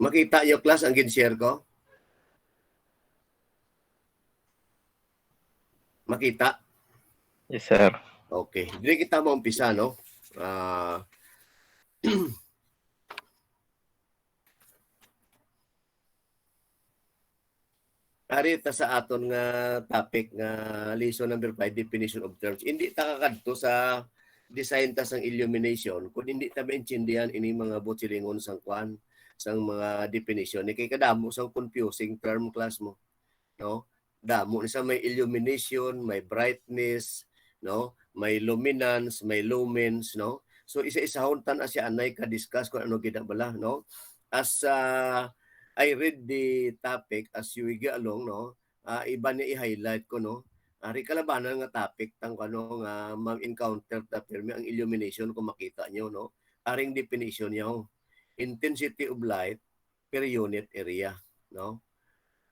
Makita niyo class ang gin-share ko? Makita? Yes, sir. Okay. Dili kita maumpisa, no? Ari ta sa aton nga topic nga lesson number 5, definition of terms. Hindi ta kakadto sa design ta sang illumination kung hindi ta maintindihan ini mga botsilingon sang kwan sang mga definition ni kay kadamo sang confusing term class mo, no? Damo ni sa may illumination, may brightness, no? May luminance, may lumens, no? So isa-isahon tan asya anay ka discuss kung ano ginabala, no? As I read the topic as you go along, no? Iba niya i-highlight ko, no? Ari kalabanan nga topic tang ano nga mag-encounter ta pirmi ang illumination kung makita niyo, no? Aring definition niyo, intensity of light per unit area, no?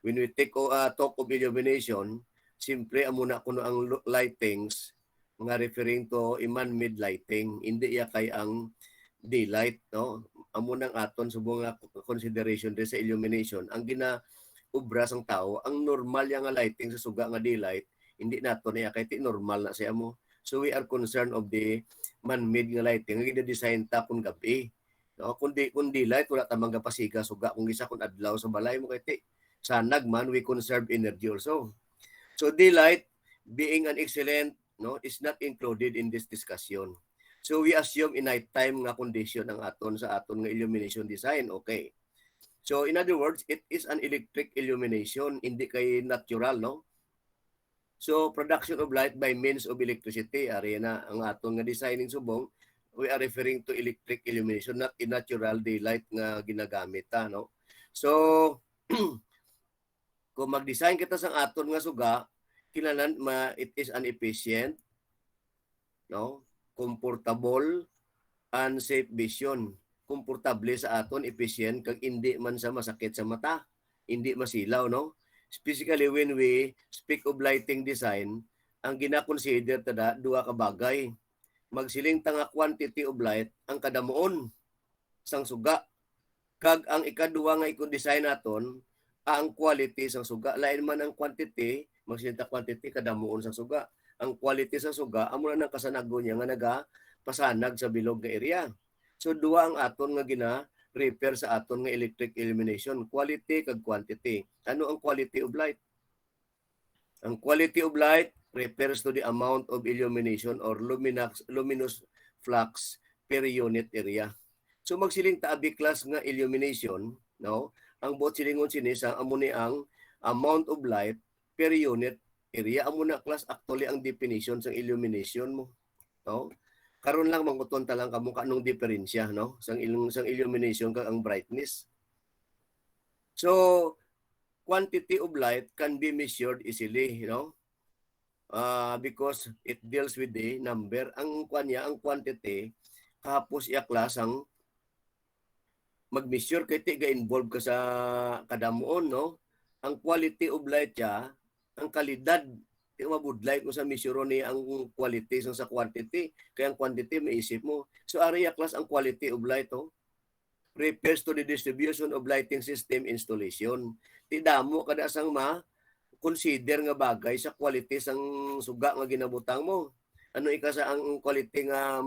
When we talk of illumination, simple amuna kuno ang lightings mga referring to man-made lighting, hindi ya kay ang daylight, no? Amo nang aton subong nga consideration din sa illumination ang ginaubra sang tao ang normal yang nga lighting sa suga nga daylight hindi nato niya kay ti normal na siya mo. So we are concerned of the man-made nga lighting nga gina-design ta kun gabi, no? Kun daylight wala ta magapasiga suga kung gisa kun adlaw sa balay mo kay ti sanag man we conserve energy also. So daylight being an excellent, no, is not included in this discussion. So we assume in nighttime nga condition ang aton sa aton nga illumination design. Okay. So in other words, it is an electric illumination, hindi kay natural, no? So production of light by means of electricity, ari na ang aton nga designing subong, we are referring to electric illumination, not in natural daylight nga ginagamit ta, no? So kung mag-design kita sa aton nga suga, kinanan it is an efficient, no? Comfortable and safe vision. Komportable sa aton, efficient, kag hindi man sa masakit sa mata, hindi masilaw, no? Specifically when we speak of lighting design, ang gina-consider tada duha ka bagay. Magsiling ta nga quantity of light ang kadamuon sang suga. Kag ang ikaduha nga i-design naton ang quality sang suga. Lain man ang quantity, magsiling ta quantity kadamuon sang suga. Ang quality sa suga amo na nang kasanagon niya nga nagapasanag sa bilog nga area. So duha ang aton nga gina-refer sa aton nga electric illumination, quality kag quantity. Ano ang quality of light? Ang quality of light refers to the amount of illumination or luminous flux per unit area. So magsiling ta abi class nga illumination, no? Ang bot silingon sini sa amo ni ang amount of light per unit area. Amo na class actually ang definition sa illumination mo, no? Karon lang manguton ta lang kamo kanong diferensya, no? Sang illumination kag ang brightness. So quantity of light can be measured easily, you know? Because it deals with the number. Ang quantity kapos iya class ang mag-measure kay ti ga-involve ka sa kadamuon, no? Ang quality of light ya, ang kalidad ti mabudlay kung sa measure ni ang quality sa quantity, kaya ang quantity maisip mo. So area class ang quality of light, oh, refers to the distribution of lighting system installation. Ti damo kada sang consider nga bagay sa quality sang suga nga ginabutang mo. Ano ikasa ang quality nga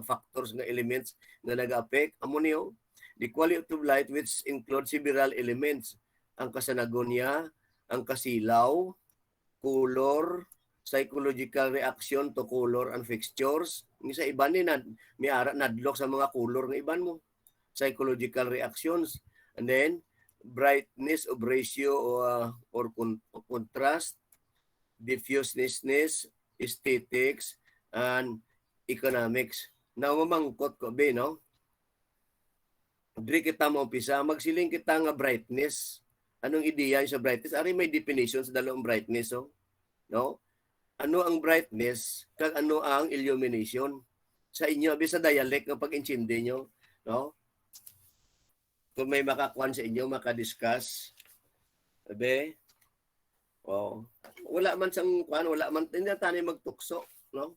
factors nga elements nga naga-affect amo niyo? The quality of light which includes several elements. Ang kasanagon niya, ang kasilaw, color, psychological reaction to color and fixtures. Sa iban ni may ara nadlok sa mga color nga iban mo. Psychological reactions. And then brightness of ratio or contrast, diffuseness, aesthetics, and economics. Na mamangkot ko be, no? Diri kita mo umpisa, magsiling kita nga brightness. Anong ideya sa brightness? Ari may definition sa dalawang brightness, oh. No? Ano ang brightness kag ano ang illumination? Sa inyo abi sa dialect nga pag-intindi nyo, no? Kung may makakuan sa inyo, makadiscuss. Abe? Oh, wala man sang kuan, wala man hindi tani magtukso, no?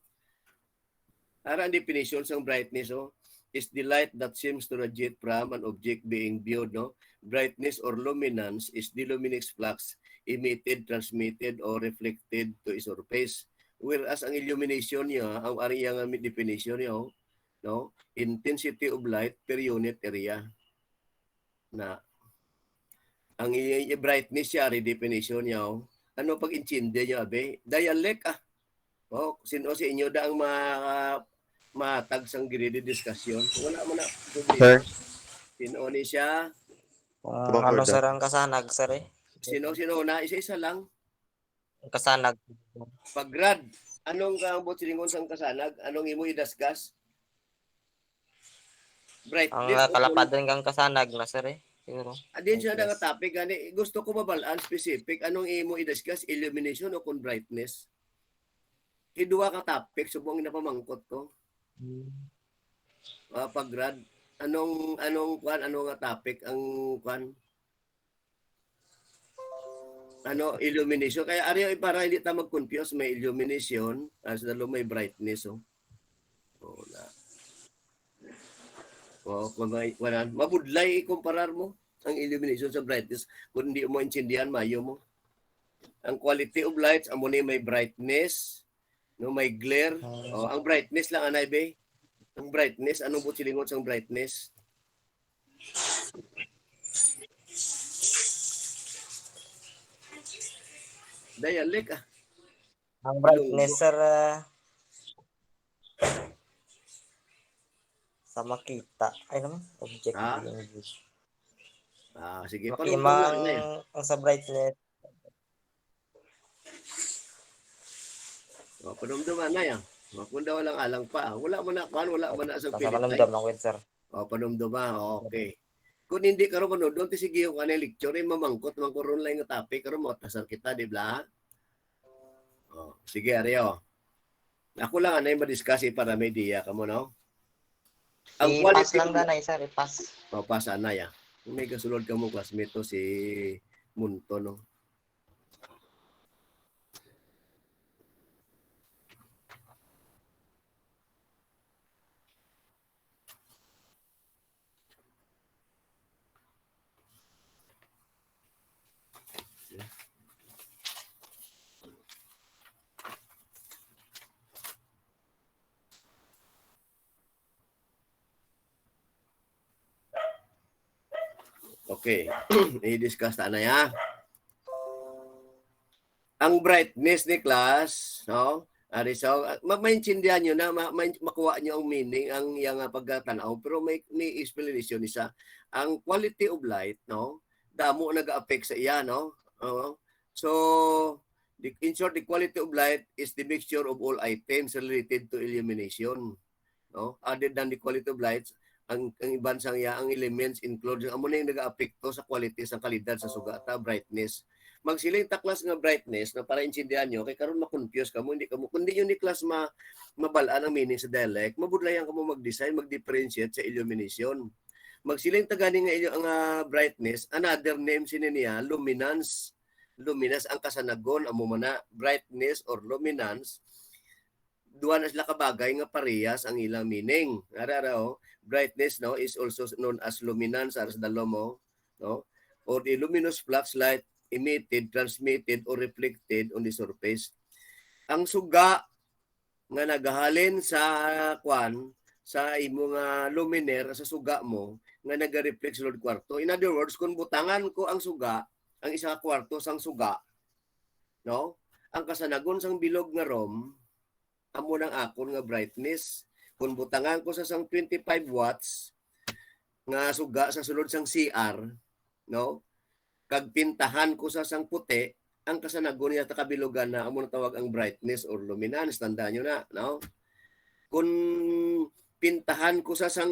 Ara ang definition sang brightness, oh. is the light that seems to radiate from an object being viewed, no? Brightness or luminance is the luminous flux emitted, transmitted, or reflected to a surface. Whereas ang illumination niya, ang area nga definition niya, no? Intensity of light per unit area. Na ang brightness siya, redefinition niya, ano pag intindi niya, abe? Dialect sino sa inyo da ang matag sang diskusyon? Wala mo na Sir, problema. Sino ni siya? Tabang Ano sir sir ang kasanag sir eh? Sino na? Isa-isa lang. Ang kasanag. Pag-grad, anong kaambot silingon sang kasanag? Anong imo i-discuss? Ang Brightness. kalapad rin kang kasanag na sir eh. Siguro. Adin siya nga topic gani. Gusto ko mabalaan specific. Anong imo i-discuss? Illumination o kung brightness? Kiduwa ka topic. Subong napamangkot ko. Pag-grad. Anong nga topic ang kwan? Illumination. Kaya ariyo para hindi ta mag-confuse, may illumination as dalo may brightness kung mabudlay i-comparar mo ang illumination sa brightness kung hindi mo intindihan mayo mo. Ang quality of lights amo ni may brightness, no, may glare. Ang brightness lang anay be. Ang brightness, anong butsilingon sa brightness? Dialect Ang brightness sir sa makita. Ay naman, object being viewed. Sige. Makimang ang sa brightness. Panumduman na yan. Kung daw walang alang pa. Wala mo na sa Sa Pilipay. kanamdam ng win sir. Panumduman. Okay. Kung hindi ka rin doon, sige yung lecture, mamangkot, mangkuron lang yung topic, karon mo, tasar kita, di ba? Sige, Areo. Ako lang, yung madiscuss para may diya ka mo, no? Ang i-pass lang danay, sir. I-pass. Pass, anay, Kung may kasulod ka mo, classmate to, si Munto, no? Okay. I-discuss na ya. Ang brightness ni class, no? So, maintindihan nyo na, makuha nyo ang meaning, ang iyang pagkatanaw, pero may explanation isa. Ang quality of light, no? Damo nag-affect sa iya, no? So, in short, the quality of light is the mixture of all items related to illumination. No? Other than the quality of light, ang iban sang iya, ang elements include amo na yung nag-aapekto sa quality sa kalidad sa sugata, brightness. Magsiling taklas nga brightness na para intindihan nyo, kay karon ma-confuse ka mo, hindi kundi yun ni class mabalaan ang meaning sa dialect, mabudlayan ka mo mag-design, mag-differentiate sa illumination. Magsiling tagani nga ang brightness, another name niya, luminance. Luminance ang kasanagon, amo man brightness or luminance, duha na sila kabagay nga parehas ang ilang meaning. Brightness, no, is also known as luminance as the lomo, no, or the luminous flux light emitted, transmitted, or reflected on the surface. Ang suga nga nagahalin sa sa imo nga luminaire sa suga mo nga naga-reflect sa kwarto. In other words, kung butangan ko ang suga, ang isang kwarto sang suga, no, ang kasanagon sang bilog nga rom amo nang akon nga brightness. Kung butangan ko sa sang 25 watts nga suga sa sulod sang CR, no, kag pintahan ko sa sang puti, ang kasanagon niya kabilugan na amo tawag ang brightness or luminance. Tandaan nyo na, no? Kung pintahan ko sa sang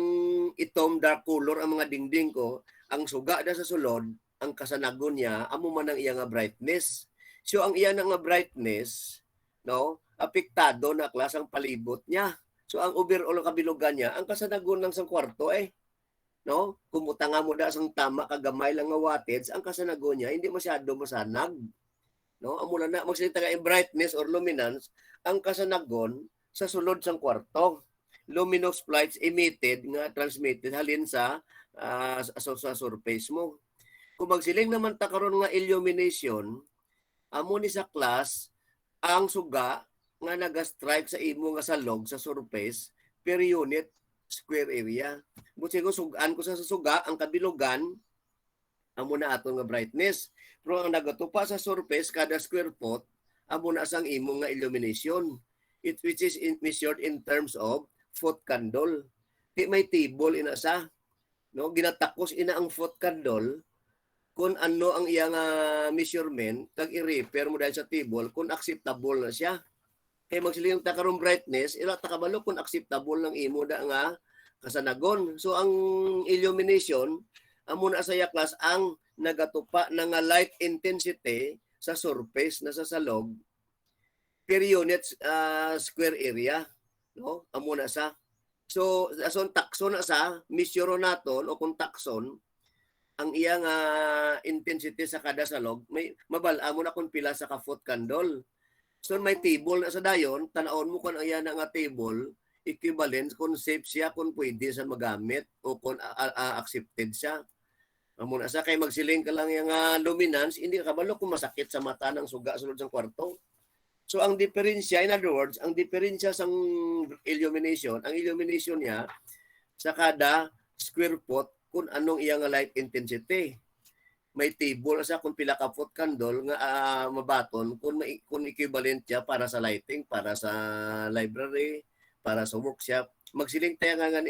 itom dark color ang mga dingding ko, ang suga da sa sulod, ang kasanagon niya amo man ang iya nga brightness. So ang iya nga brightness, no, apektado na klasang palibot niya. So ang overall kabilugan niya, ang kasanagon lang sang kwarto no? Kumutanga mo da sang tama kagamay lang nga wattage, ang kasanagon niya hindi masyado masanag. No? Amo na magsalita nga brightness or luminance, ang kasanagon sa sulod sang kwarto. luminous flights emitted nga transmitted halin sa sa surface mo. Kung magsiling naman ta karon nga illumination, amo ni sa class ang suga nga naga-strike sa imo nga salog sa surface per unit square area. Buti ko sugaan ko sa suga ang kabilugan amo na ato nga brightness. Pero ang nagatupa sa surface kada square foot amo na sang imo nga illumination. Which is measured in terms of foot candle. Di may table ina sa no ginatakos ina ang foot candle kung ano ang iyang measurement kag i-repair mo dahil sa table kung acceptable na siya. Kaya magsiling ta karong brightness ila ta kabalo kung acceptable ng imo da nga kasanagon. So ang illumination amo na sa class ang nagatupa na nga light intensity sa surface na sa salog per unit square area, no? Amo na sa. So ason takson na sa measure naton o kung takson ang iyang intensity sa kada salog may mabal-a mo na kung pila sa ka foot candle. So may table na sa dayon, tan-awon mo kung ang iyang nga table equivalent kung safe siya kung pwede sa magamit o kung accepted siya. Amo na sa kay magsiling ka lang yung luminance, hindi ka kabalo kung masakit sa mata ng suga sulod sa kwarto. So ang diferensya, in other words, ang diferensya sa illumination, ang illumination niya sa kada square foot kung anong iyang light intensity. May table sa kung pila ka foot candle nga mabaton kung equivalent siya para sa lighting, para sa library, para sa workshop. Magsiling tayo nga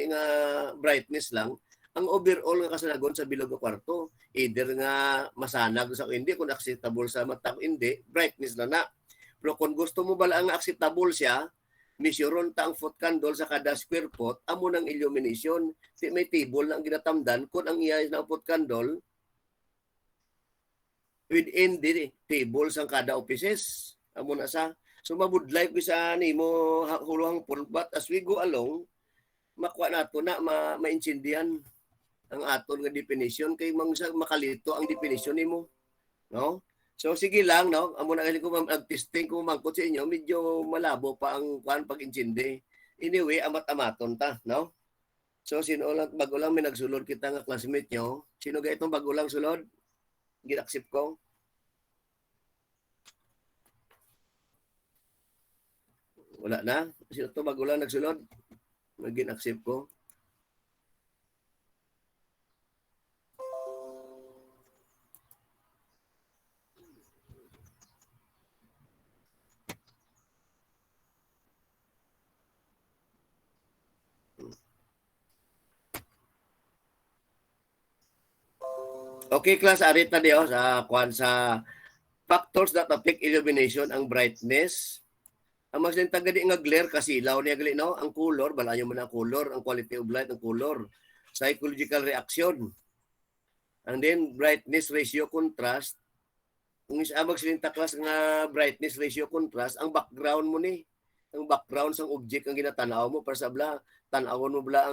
brightness lang. Ang overall nga kasanagon sa bilog ng kwarto, either nga masanag sa hindi, kung acceptable sa mata, hindi, brightness na. Pero kung gusto mo bala ang acceptable siya, measureon ta ang foot candle sa kada square foot, amo ng illumination. Si may table na ang ginatamdan kung ang iya ng foot candle within the table sang kada offices. Amo na sa. So mabudlay ko sa nimo huluhang but as we go along, makuha nato na maintindihan ang aton nga definition kay makalito ang definition nimo, no? So sige lang, no? Amo na kasi ko mag-testing ko mangkot sa inyo, medyo malabo pa ang pag-intindi. Anyway, amat-amaton ta, no? So sino lang bago lang may nagsulod kita nga classmate nyo? Sino ga itong bago lang sulod? Ginaksip ko. Wala na. Sino to bago lang nagsulod? Ginaksip ko. Okay, class, arit na diyo sa factors that affect illumination, ang brightness. Ang mas taga di nga glare kasi ilaw niya gali, no? Ang color, balayo mo na color, ang quality of light, ang color. Psychological reaction. And then brightness ratio contrast. Kung isa magsilinta class nga brightness ratio contrast, ang background mo ni, ang background sang object ang ginatanaw mo para sa bla, tanawon mo bla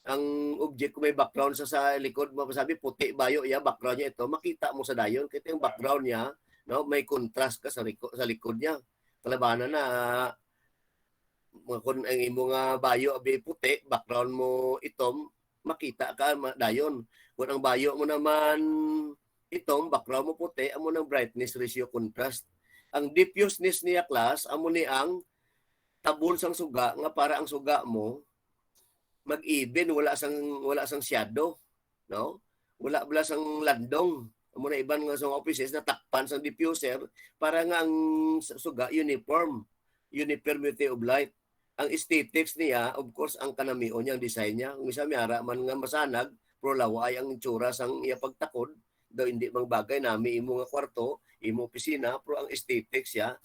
ang object ko may background sa likod, masabi puti bayo ya background niya ito, makita mo sa dayon kasi yung background niya, no, may contrast ka sa likod niya. Kalabanan na kung ang imo nga bayo abi puti, background mo itom, makita ka dayon. Kung ang bayo mo naman itom, background mo puti, amo ng brightness ratio contrast. Ang diffuseness niya class, amo ni ang tabul sang suga nga para ang suga mo mag-even, wala sang shadow, no? Wala bala sang landong. Amo na iban nga sa offices na takpan sang diffuser para nga ang suga uniformity of light. Ang aesthetics niya, of course, ang kanamion niya, ang design niya. Kung isa miyara man nga masanag, pero laway ang itsura sang iya pagtakod, daw hindi mang bagay nami imo nga kwarto, imo opisina, pero ang aesthetics siya,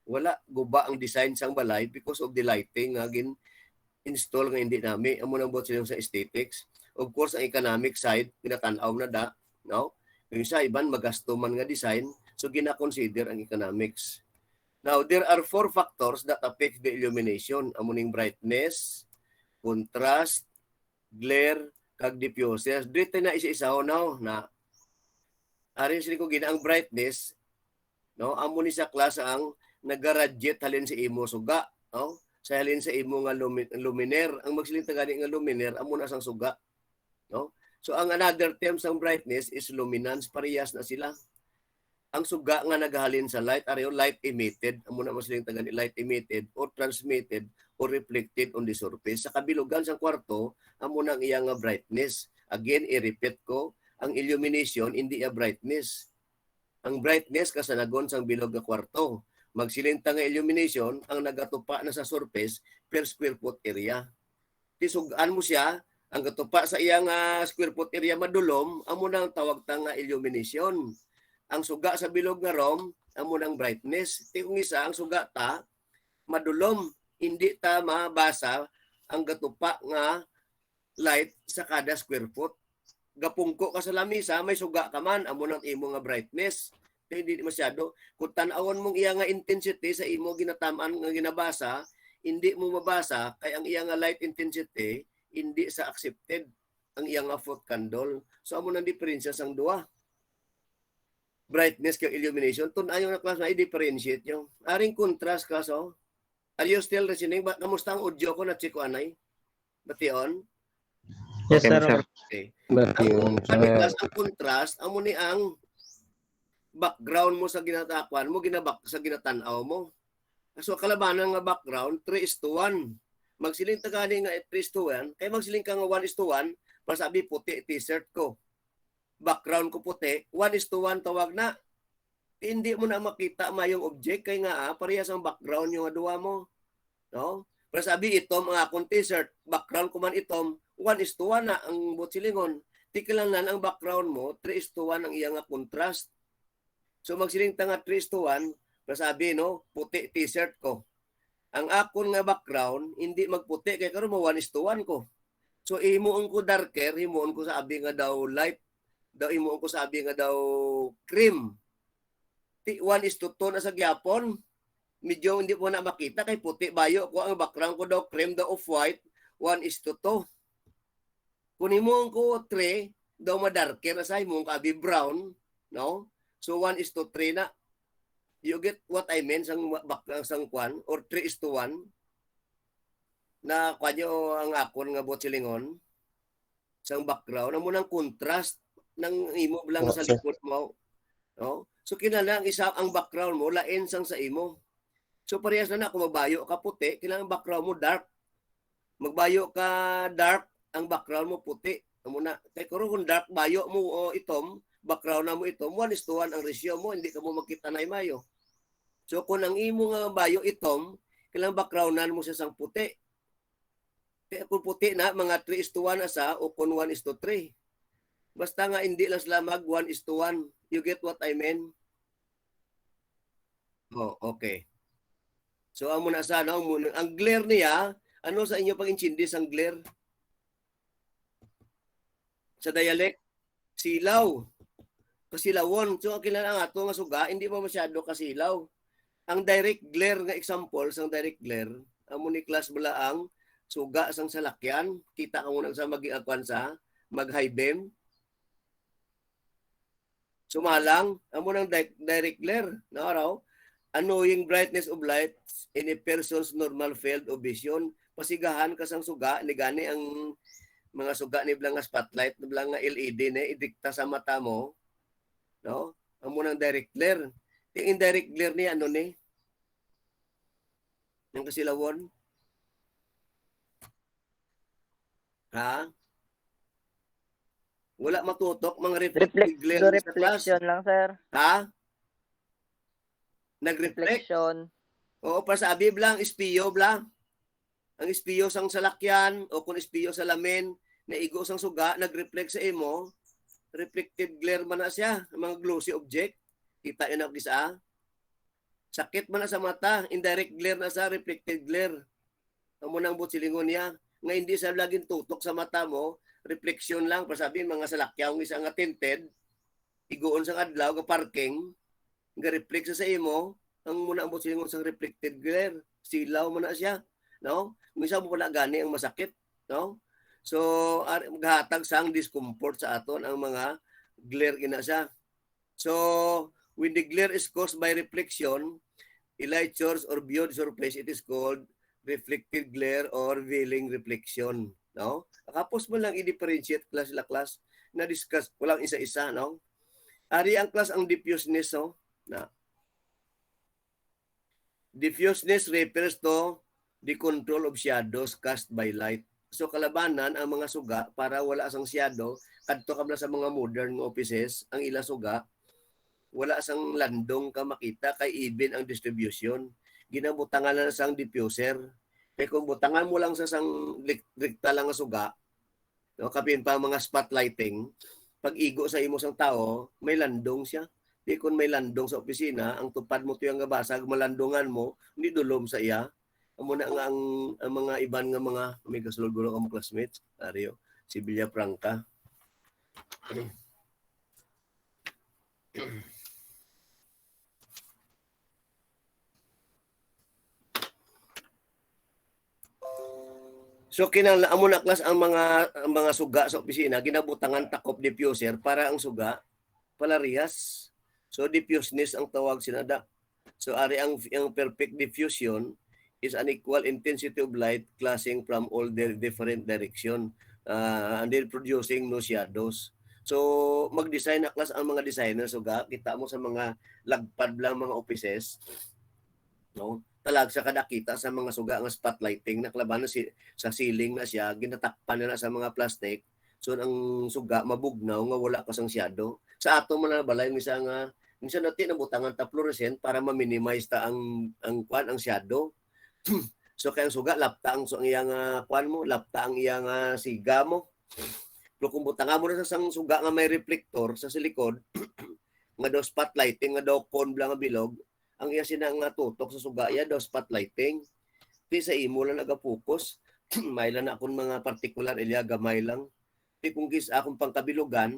wala guba ang design sang balay because of the lighting nga install nga hindi nami amo nang bot sa aesthetics. Of course ang economic side pinatanaw na da, no? Yung isa iban magasto man nga design, so gina-consider ang economics. Now there are 4 factors that affect the illumination, amo ning brightness, contrast, glare, kag diffuser. Dito na isa-isaw now na arin sila ko gina ang brightness, no? Amo ni sa class ang nagaradiate halin si imo suga, no? sa halin sa imo nga luminaire. Ang magsilinta gani nga luminaire amo na sang suga, no? So ang another term sang brightness is luminance, parehas na sila. Ang suga nga nagahalin sa light areyo light emitted, amo na magsilinta gani light emitted or transmitted or reflected on the surface. Sa kabilugan sang kwarto amo na ang iya nga brightness. Again, i-repeat ko, ang illumination hindi a brightness. Ang brightness kasanagon sang bilog nga kwarto. Magsilinta nga illumination ang nagatupa na sa surface per square foot area. Tisugaan mo siya, ang gatupa sa iyang square foot area madulom, amo nang tawag ta nga illumination. Ang suga sa bilog nga room, amo nang brightness. Kung isa ang suga ta madulom, hindi ta mabasa ang gatupa nga light sa kada square foot. Gapungko ka sa lamisa, may suga ka man, amo nang imo nga brightness. Hindi masyado. Kung tanawon mong iya nga intensity sa imo ginatamaan nga ginabasa, hindi mo mabasa kay ang iya nga light intensity hindi sa accepted ang iya nga foot candle. So amo nang diferensya sang duha. Brightness kag illumination tun-ayo na class na i-differentiate yung aring contrast class. Oh. Are you still listening? Kamusta ang audio ko na chiko anay? Bation? Yes, Okay, sir. sir. Okay. Bation, Ang contrast amo ni ang background mo sa ginatakwan mo ginabak sa ginatanaw mo. So kalabanan nga background 3:1. Magsiling ta gani nga 3:1, kay magsiling ka nga 1:1, para sabi puti t-shirt ko. Background ko puti, 1:1 tawag na. Hindi mo na makita mayong object kay nga parehas ang background yung duwa mo. No? Para sabi itom ang akong t-shirt, background ko man itom, 1:1 na ang butsilingon. Tikilan ang background mo, 3:1 ang iyang contrast. So magsiling ta nga 3:1, sabi no, puti t-shirt ko. Ang akon nga background hindi magputi kay karon mo 1:1 ko. So himuon ko darker, himuon ko sabi nga daw light, daw himuon ko sabi nga daw cream. 1:2 na sa gyapon. Medyo hindi po na makita kay puti bayo ko ang background ko daw cream daw of white, 1:2. Kung himuon ko 3, daw madarker na sa himuon ka brown, no? So 1:3 na. You get what I mean sang kwan or 3:1 na kanyo ang akon nga botsilingon sang background amo nang contrast ng imo lang sa likod mo, no? So kinahanglan isa ang background mo lain sang sa imo. So parehas na kung magbayo ka puti, kailangan ang background mo dark. Magbayo ka dark, ang background mo puti. Amo na kay kung dark bayo mo o itom, background na mo itom, 1:1 ang ratio mo, hindi ka mo makita na mayo. So kung ang imo nga bayo itom, kailangan backgroundan mo siya sang puti. Kaya kung puti na, mga 3:1 na sa o kung 1:3. Basta nga hindi lang sila mag 1:1. You get what I mean? Oh, okay. So amo na sa no, ang glare niya, ano sa inyo pag intindi sang glare? Sa dialect, silaw. Kasilawon. So kilala nga ato nga suga, hindi pa masyado kasilaw. Ang direct glare nga example sang direct glare, amo ni class bala ang suga sang salakyan, kita ka muna sa mag-iakwan sa mag-high beam. Sumalang, amo nang direct glare, no raw. Annoying brightness of light in a person's normal field of vision. Pasigahan ka sang suga, ni gani ang mga suga ni bilang nga spotlight, ni bilang nga LED ni idikta sa mata mo, no? Amo nang direct glare. Yung indirect glare ni ano ni? Yung kasilawon? Ha? Wala matutok mga reflective glare sa class. Reflection lang, sir. Ha? Nag-reflect? Reflection. Oo, para sa abib lang, espiyo bla. Ang espiyo sang salakyan o kung espiyo sa lamin, naigo sang suga, nag-reflect sa imo, reflective glare man na siya, mga glossy object. Kita yun ang kisa. Sakit man na sa mata, indirect glare na sa reflective glare. Amo nang butsilingon niya. Nga hindi sa laging tutok sa mata mo, reflection lang. Para sabihin, mga salakyaw, isa nga tinted, igoon sa adlaw, nga parking, nga reflect sa imo, ang muna ang butsilingon sa reflected glare. Silaw man na siya. No? Misa mo pala gani ang masakit. No? So, maghatag sang discomfort sa aton ang mga glare ina siya. So, when the glare is caused by reflection, a light source or viewed surface, it is called reflected glare or veiling reflection, no? Kapos mo lang i-differentiate class la class na discuss walang isa-isa, no? Ari ang class ang diffuseness, no? Na diffuseness refers to the control of shadows cast by light. So kalabanan ang mga suga para wala sang shadow kadto ka sa mga modern offices ang ila suga wala sang landong ka makita kay even ang distribution. Ginabutangan na sang diffuser. Kaya kung butangan mo lang sa sang rekta lang nga suga, no, kapin pa mga spotlighting, pag igo sa imo sang tao, may landong siya. Di kung may landong sa opisina, ang tupad mo tuyang nga basag, malandungan mo, hindi dulom sa iya. Amo na nga ang mga iban nga mga may kasulod guro ang classmates, Ario, si Villa Franca. So kinahanglan amo na class ang mga suga sa opisina ginabutangan takop diffuser para ang suga palarihas. So diffuseness ang tawag sinada. So ari ang perfect diffusion is an equal intensity of light clashing from all their different direction and then producing no shadows. So mag-design na class ang mga designer suga kita mo sa mga lagpad lang mga offices, no? Talag sa kadakita sa mga suga nga spotlighting naklaban na sa ceiling na siya ginatakpan na sa mga plastic, so ang suga mabugnaw nga wala ka sang shadow. Sa ato man na balay minsan natin nabutangan ta fluorescent para ma-minimize ta ang shadow. So kaya ang suga lapta ang iyang mo lapta ang iyang siga mo. Pero kung butangan mo na sa sang suga nga may reflector sa silikod nga daw spotlighting nga daw cone blang nga bilog, ang iya sinang tutok sa suga ya daw spotlighting. Di sa imo lang nagapokus. May lang akong mga particular ilya gamay lang. Di kung gis akong pangkabilugan,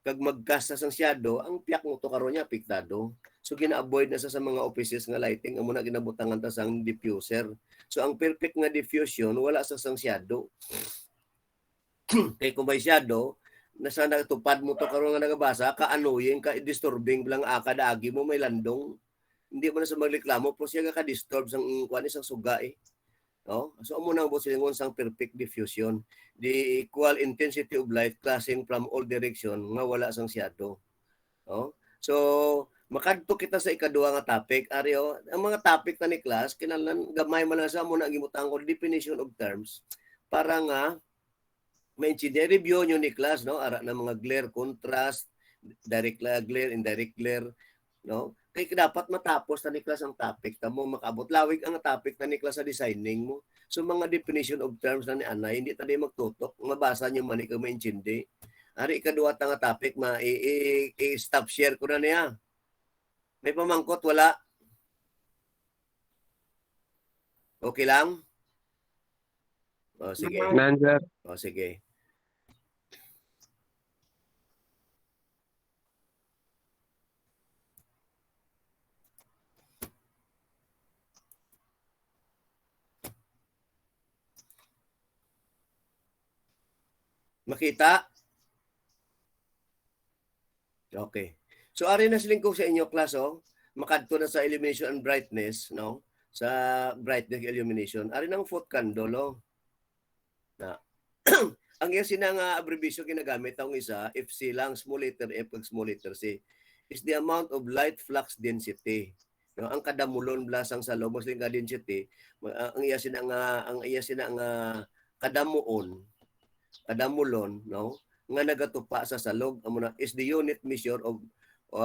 kag magkasta sang shadow, ang piyak mo to karon niya apektado. So gina-avoid na sa mga offices nga lighting amo na ginabutangan ta sang diffuser. So ang perfect nga diffusion wala sa sang shadow. Kay kung may shadow, nasa natupad mo to karon nga nagabasa, ka-annoying, ka-disturbing lang akadaagi mo may landong. Hindi mo na sa magreklamo pero siya ka-disturb sang kuan isang suga eh. No? So amo nang bosingon sang perfect diffusion, the equal intensity of light clashing from all direction nga wala sang shadow. No? So makadto kita sa ikaduha nga topic, Ario, ang mga topic ta ni class kinahanglan gamay man lang sa mo na gimutang ko definition of terms para nga maintindihan review nyo ni class, no? Ara na mga glare, contrast, direct glare, indirect glare, no? Kaya dapat matapos ta ni class ang topic tamo makaabot lawig ang topic ta ni class sa designing mo. So mga definition of terms na ni Anay hindi ta di magtutok mabasa nyo man ikaw maintindi. Ari ikaduha ta nga topic stop share ko na niya. May pamangkot wala? Okay lang? O sige. Nandiyan. O sige. Makita? Okay. So ari na siling ko sa inyo class makadto na sa illumination and brightness, no? Sa brightness illumination. Ari nang foot candle na ang iya sinang abbreviation ginagamit ang isa FC lang small letter F ug small letter C is the amount of light flux density. No, ang kadamulon blasang sa loob mostly nga density ang iya sinang kadamulon, no, nga nagatupa sa salog amo na is the unit measure of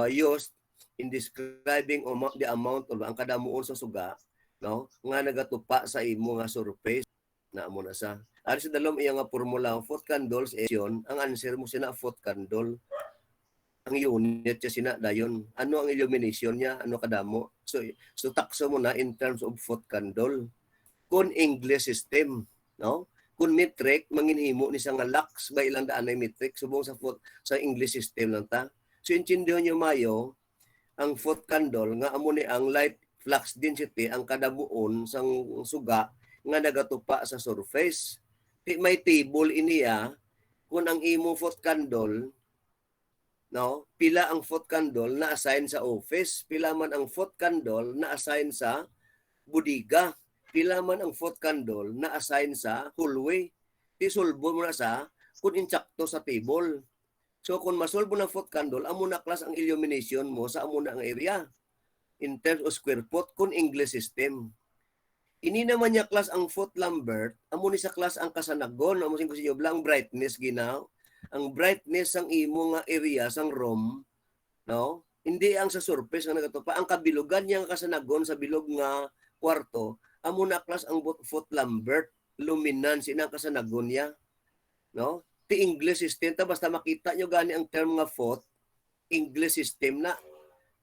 used in describing the amount of ang kadamuon sa suga, no, nga nagatupa sa imo nga surface na amo na sa ari sa dalom iya nga formula foot candles yon ang answer mo sina foot candle ang unit siya sina dayon ano ang illumination niya ano kadamo so takso mo na in terms of foot candle kun English system, no, kun metric manginhimo ni sa nga lux ba ilang daan ay metric subong sa foot sa English system lang ta. So intindihan niyo mayo ang foot candle nga amo ni ang light flux density ang kadabuon sang suga nga nagatupa sa surface. May table iniya kung ang imong foot candle, no, pila ang foot candle na assign sa office, pila man ang foot candle na assign sa bodega. pila man ang foot candle na assign sa hallway. Isulbo mo na sa kung insakto sa table. So kung masolbo ng foot candle, amo na class ang illumination mo sa amo na ang area in terms of square foot kung English system. Ini naman niya class ang foot Lambert, amo ni sa class ang kasanagon, amo sin ko sinyo blang brightness ginaw. Ang brightness sang imo nga area sang room, no? Hindi ang sa surface nga nagatupa, ang kabilugan niya nga kasanagon sa bilog nga kwarto, amo na class ang foot Lambert, luminance ina kasanagon niya, no? Ti English system ta basta makita nyo gani ang term nga foot, English system na.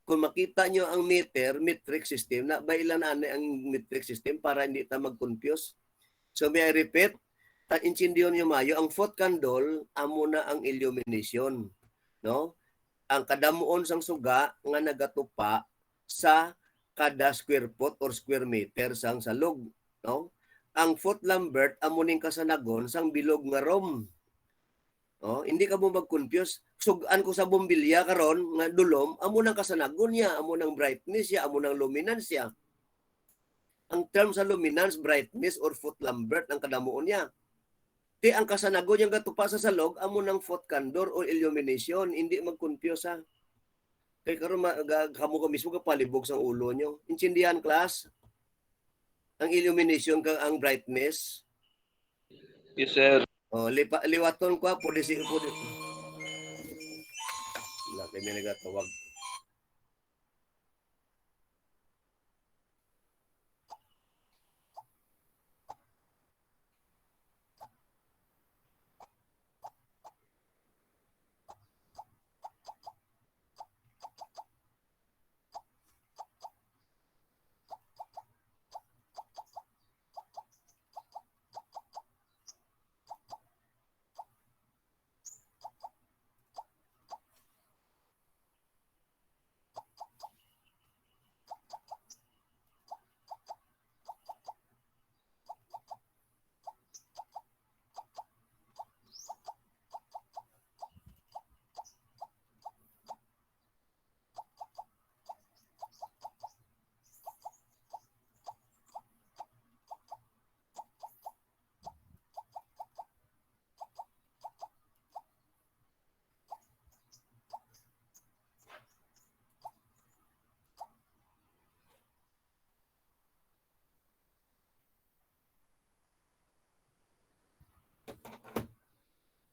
Kung makita nyo ang metric system na bailan na ang metric system para hindi ta mag-confuse. So may I repeat, intindihan nyo mayo, ang foot candle amo na ang illumination, no? Ang kadamuon sang suga nga nagatupa sa kada square foot or square meter sang salog, no? Ang foot Lambert amo ning kasanagon sang bilog nga room. Oh, hindi ka mo mag-confuse. Sugan ko sa bombilya karon nga dulom, amo nang kasanagon niya, amo nang brightness niya, amo nang luminance niya. Ang term sa luminance, brightness or foot Lambert ang kadamuon niya. Ti ang kasanagon niyang gatupa sa salog, amo nang foot candle or illumination, hindi mag-confuse ha. Kay karon kamo ko mismo kapalibog sa ulo niyo. Intindihan class? Ang illumination kang ang brightness. Yes, sir. Oh, liwaton ko po disi po. Laki may nagatawag.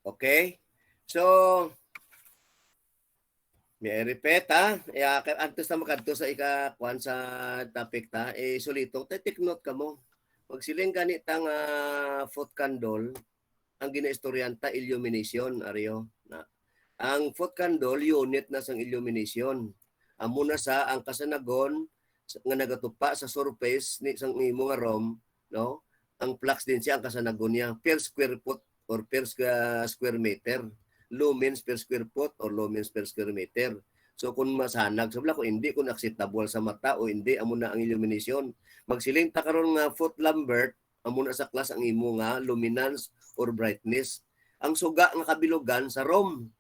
Okay? So, may repeat ha. Antes na makadto sa ika-kuan sa topic ta, sulito, take note ka mo. Pag siling ganit ang foot candle, ang ginaistoryanta illumination, Aryo. Na. Ang foot candle, unit na sang illumination. Amo na sa ang kasanagon nga nagatupa sa surface ni sang imo nga room, no? Ang flux din siya ang kasanagon niya per square foot or per square meter. Lumens per square foot or lumens per square meter. So kung masanag, sabla ko hindi kung acceptable sa mata o hindi, amo na ang illumination. Magsiling ta karon nga foot Lambert, amo na sa class ang imo nga luminance or brightness. Ang suga nga kabilugan sa room.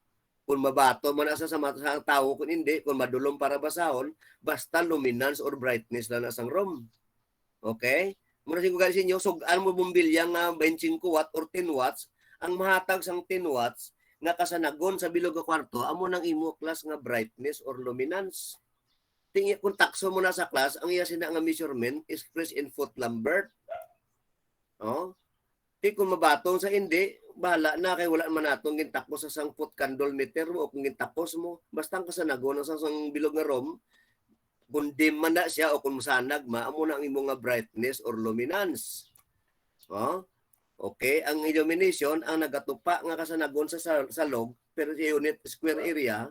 Kung mabato man asa sa mata sa tao, kung hindi, kung madulom para basahon, basta luminance or brightness lang asang room. Okay? Muna siguro guys inyo, sugaan mo bumbilya nga 25 watt or 10 watts, ang mahatag sang 10 watts, nga kasanagon sa bilog nga kwarto, amo nang imo class nga brightness or luminance. Tingi kung takso mo na sa class, ang iya sina nga measurement expressed in foot Lambert. Oh. Di kung mabatong sa hindi, bahala na kay wala man natong gintakos sa sang foot candle meter mo o kung gintakos mo, basta ang kasanagon sa sang bilog nga room, kung dim man na siya o kung masanag ma, amo na ang imo nga brightness or luminance. Oh. Okay, ang illumination ang nagatupa nga kasanagon sa salog per unit square area.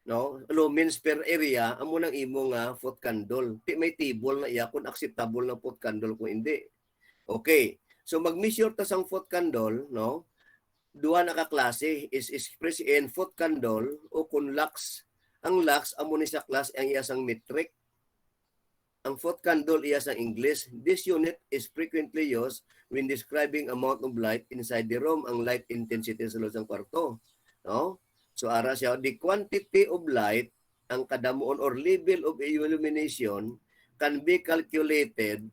No, lumens per area amo nang imo nga foot candle. Di may table na iya kung acceptable na foot candle kung hindi. Okay. So mag-measure ta sang foot candle, no? Duha na ka klase is expressed in foot candle o kung lux. Ang lux amo ni sa class ang iya sang metric. Ang foot candle iya sa English. This unit is frequently used when describing amount of light inside the room, ang light intensity sa loob ng kwarto. No? So ara siya, the quantity of light, ang kadamuon or level of illumination can be calculated,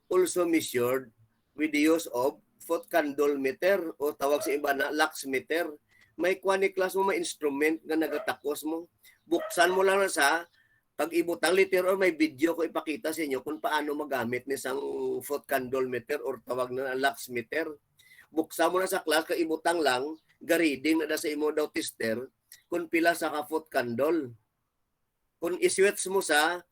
also measured with the use of foot candle meter o tawag sa iba na lux meter. May class mo, may instrument nga nagatakos mo. Buksan mo lang na sa pag-ibutang liter or may video ko ipakita sa inyo kung paano magamit ni isang foot candle meter or tawag na lux meter. Buksan mo na sa class, kaibutang lang, gariding na sa imo daw tester, kung pila sa ka-foot candle. Kung iswitch mo sa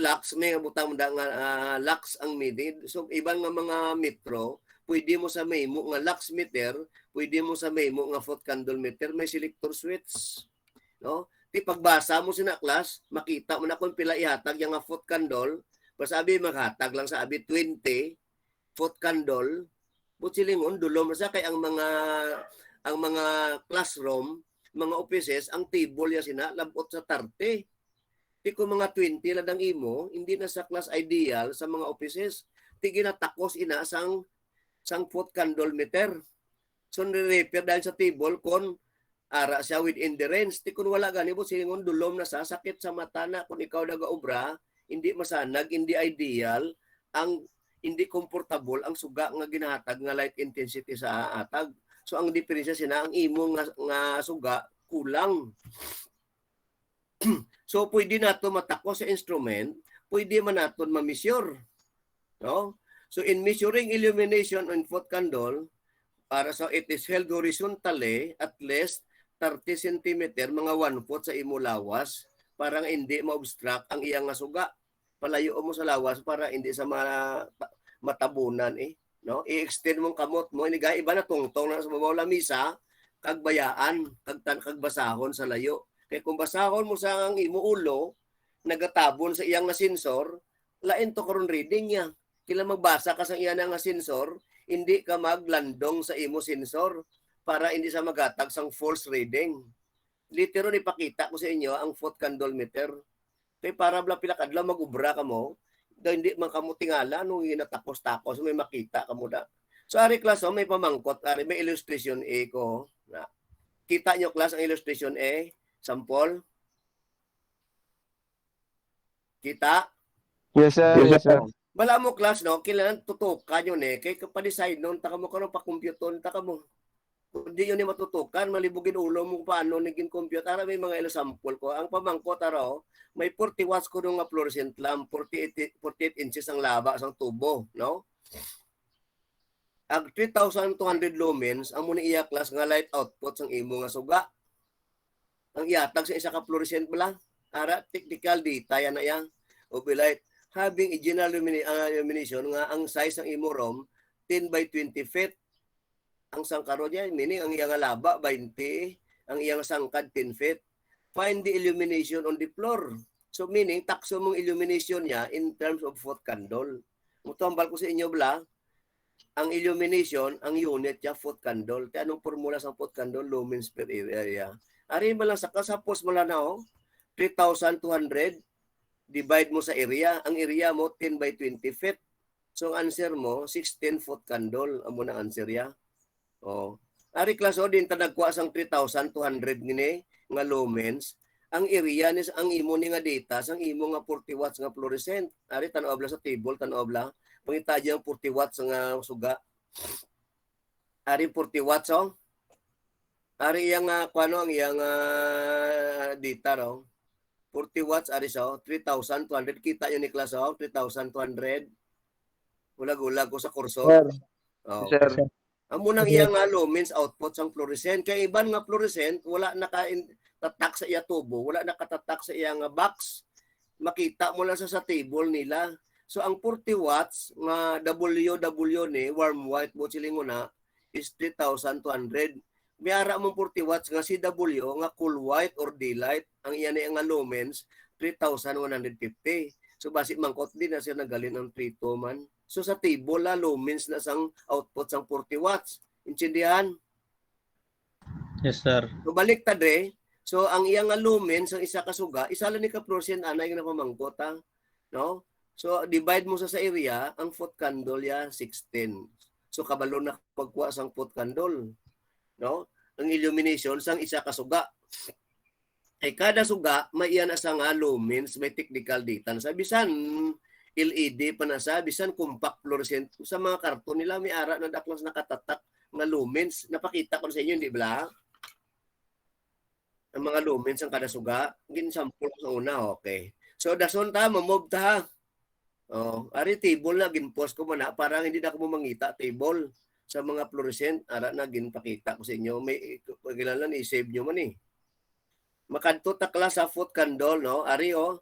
lux, may butang nga lux ang midi. So, ibang nga mga metro, pwede mo sa memo nga lux meter, pwede mo sa memo nga foot candle meter, may selector switch. No? Di pagbasa mo sa class, makita mo na kung pila ihatag yung nga foot candle, pasabi maghatag lang sa abi 20 foot candle, butsilingon dulom sa kay ang mga classroom, mga offices, ang table ya sina labot sa 30. Di ko mga 20 ladang imo, hindi na sa class ideal sa mga offices. Di ginatakos ina sang foot candle meter. So ni-repair dahil sa table kon ara siya within the range. Di kun wala gani butsilingon dulom na sa sakit sa mata na kung ikaw nagaobra, hindi masanag, hindi ideal, ang hindi comfortable ang suga nga ginahatag nga light intensity sa atag. So ang diferensya sina ang imo nga suga kulang. So pwede nato matakos sa instrument, pwede man naton ma-measure. No? So in measuring illumination on foot candle, para sa it is held horizontally at least 30 cm, mga 1 foot sa imo lawas, para hindi ma-obstruct ang iyang nga suga. Palayo mo sa lawas para hindi sa matabunan no, i-extend mong kamot mo ini iba na tungtong na sa babaw lamisa kag bayaan kag basahon sa layo kay kung basahon mo sa ang imo ulo nagatabon sa iyang nga sensor lain to karon reading niya kila magbasa ka sa iya nga sensor hindi ka maglandong sa imo sensor para hindi sa magatag sang false reading. Litero ni pakita ko sa inyo ang foot candle meter. Kaya para bla pila kadlaw magubra ka mo, daw hindi man kamo tingala nung ginatapos-tapos may makita kamo da. So ari class may pamangkot, ari may illustration A ko. Na. Kita nyo class ang illustration A, sample. Kita? Yes, sir. Yes, sir. Wala mo class no, kailangan tutukan yun kay pa-design noon ta kamo karon pa computer ta kamo. Hindi yun ni matutukan, malibugin ulo mo paano naging computer. May mga sample ko. Ang pamangkot araw, may 40 watts ko nung fluorescent lamp, 48 inches ang laba sang tubo, no? Ang 3,200 lumens, ang muna iya class nga light output sang imo nga suga. Ang iatag sa isa ka fluorescent bala, ara technical data yan na yan. Light, having a general illumination nga ang size ng imo ROM 10 by 20 feet. Ang sangkaro niya, meaning ang iyang laba 20, ang iyang sangkad 10 feet. Find the illumination on the floor. So meaning, takso mong illumination niya in terms of foot candle. Mutambal ko sa inyo bala, ang illumination, ang unit niya foot candle. Kaya anong formula sa foot candle? Lumens per area. Ari mo lang sa kasapos mo lang na 3,200 divide mo sa area. Ang area mo 10 by 20 feet. So ang answer mo 16 foot candle. Amo na answer ya. Ari class din ta nagkuha sang 3,200 ngini nga lumens. Ang area ni ang imo ni nga data sang imo nga 40 watts nga fluorescent. Ari tan-aw bla sa table, tan-aw bla. Pangita ang 40 watts nga suga. Ari 40 watts Ari yang kuano ang iyang data 40 watts ari 3,200 kita yun ni class 3,200. Ulag-ulag ko sa kursor. Sir. Ang munang iyang lumens output sang fluorescent. Kaya iban nga fluorescent, wala nakatatak sa iya tubo, wala nakatatak sa iya nga box. Makita mo lang sa table nila. So ang 40 watts nga WW ni warm white botsilingon na is 3,200. Mayara mong 40 watts nga CW nga cool white or daylight, ang iya ni nga lumens 3,150. So basi mangkot din na siya nagalin ang 3 man. So sa table lumens na sang output sang 40 watts. Intindihan? Yes, sir. So balik ta dre. So ang iyang lumens ang isa ka suga, isa lang ni ka fluorescent anay nga pamangkot no? So divide mo sa area, ang foot candle ya 16. So kabalo na pagkuha sang foot candle, no? Ang illumination sang isa ka suga. Ay kada suga may iyan sa nga lumens, may technical data. Sa bisan LED pa na sa bisan compact fluorescent sa mga karton nila may ara na daklas nakatatak nga lumens. Napakita ko sa inyo, hindi ba? Ang mga lumens ang kada suga, ginsample ko sa una, okay. So dason ta mo-move ta. Oh, ari table na ginpost ko man para hindi na ko mangita table sa mga fluorescent ara na ginpakita ko sa inyo. May pagilan i-save nyo man eh. Makadto ta class sa foot candle, no? Ari oh.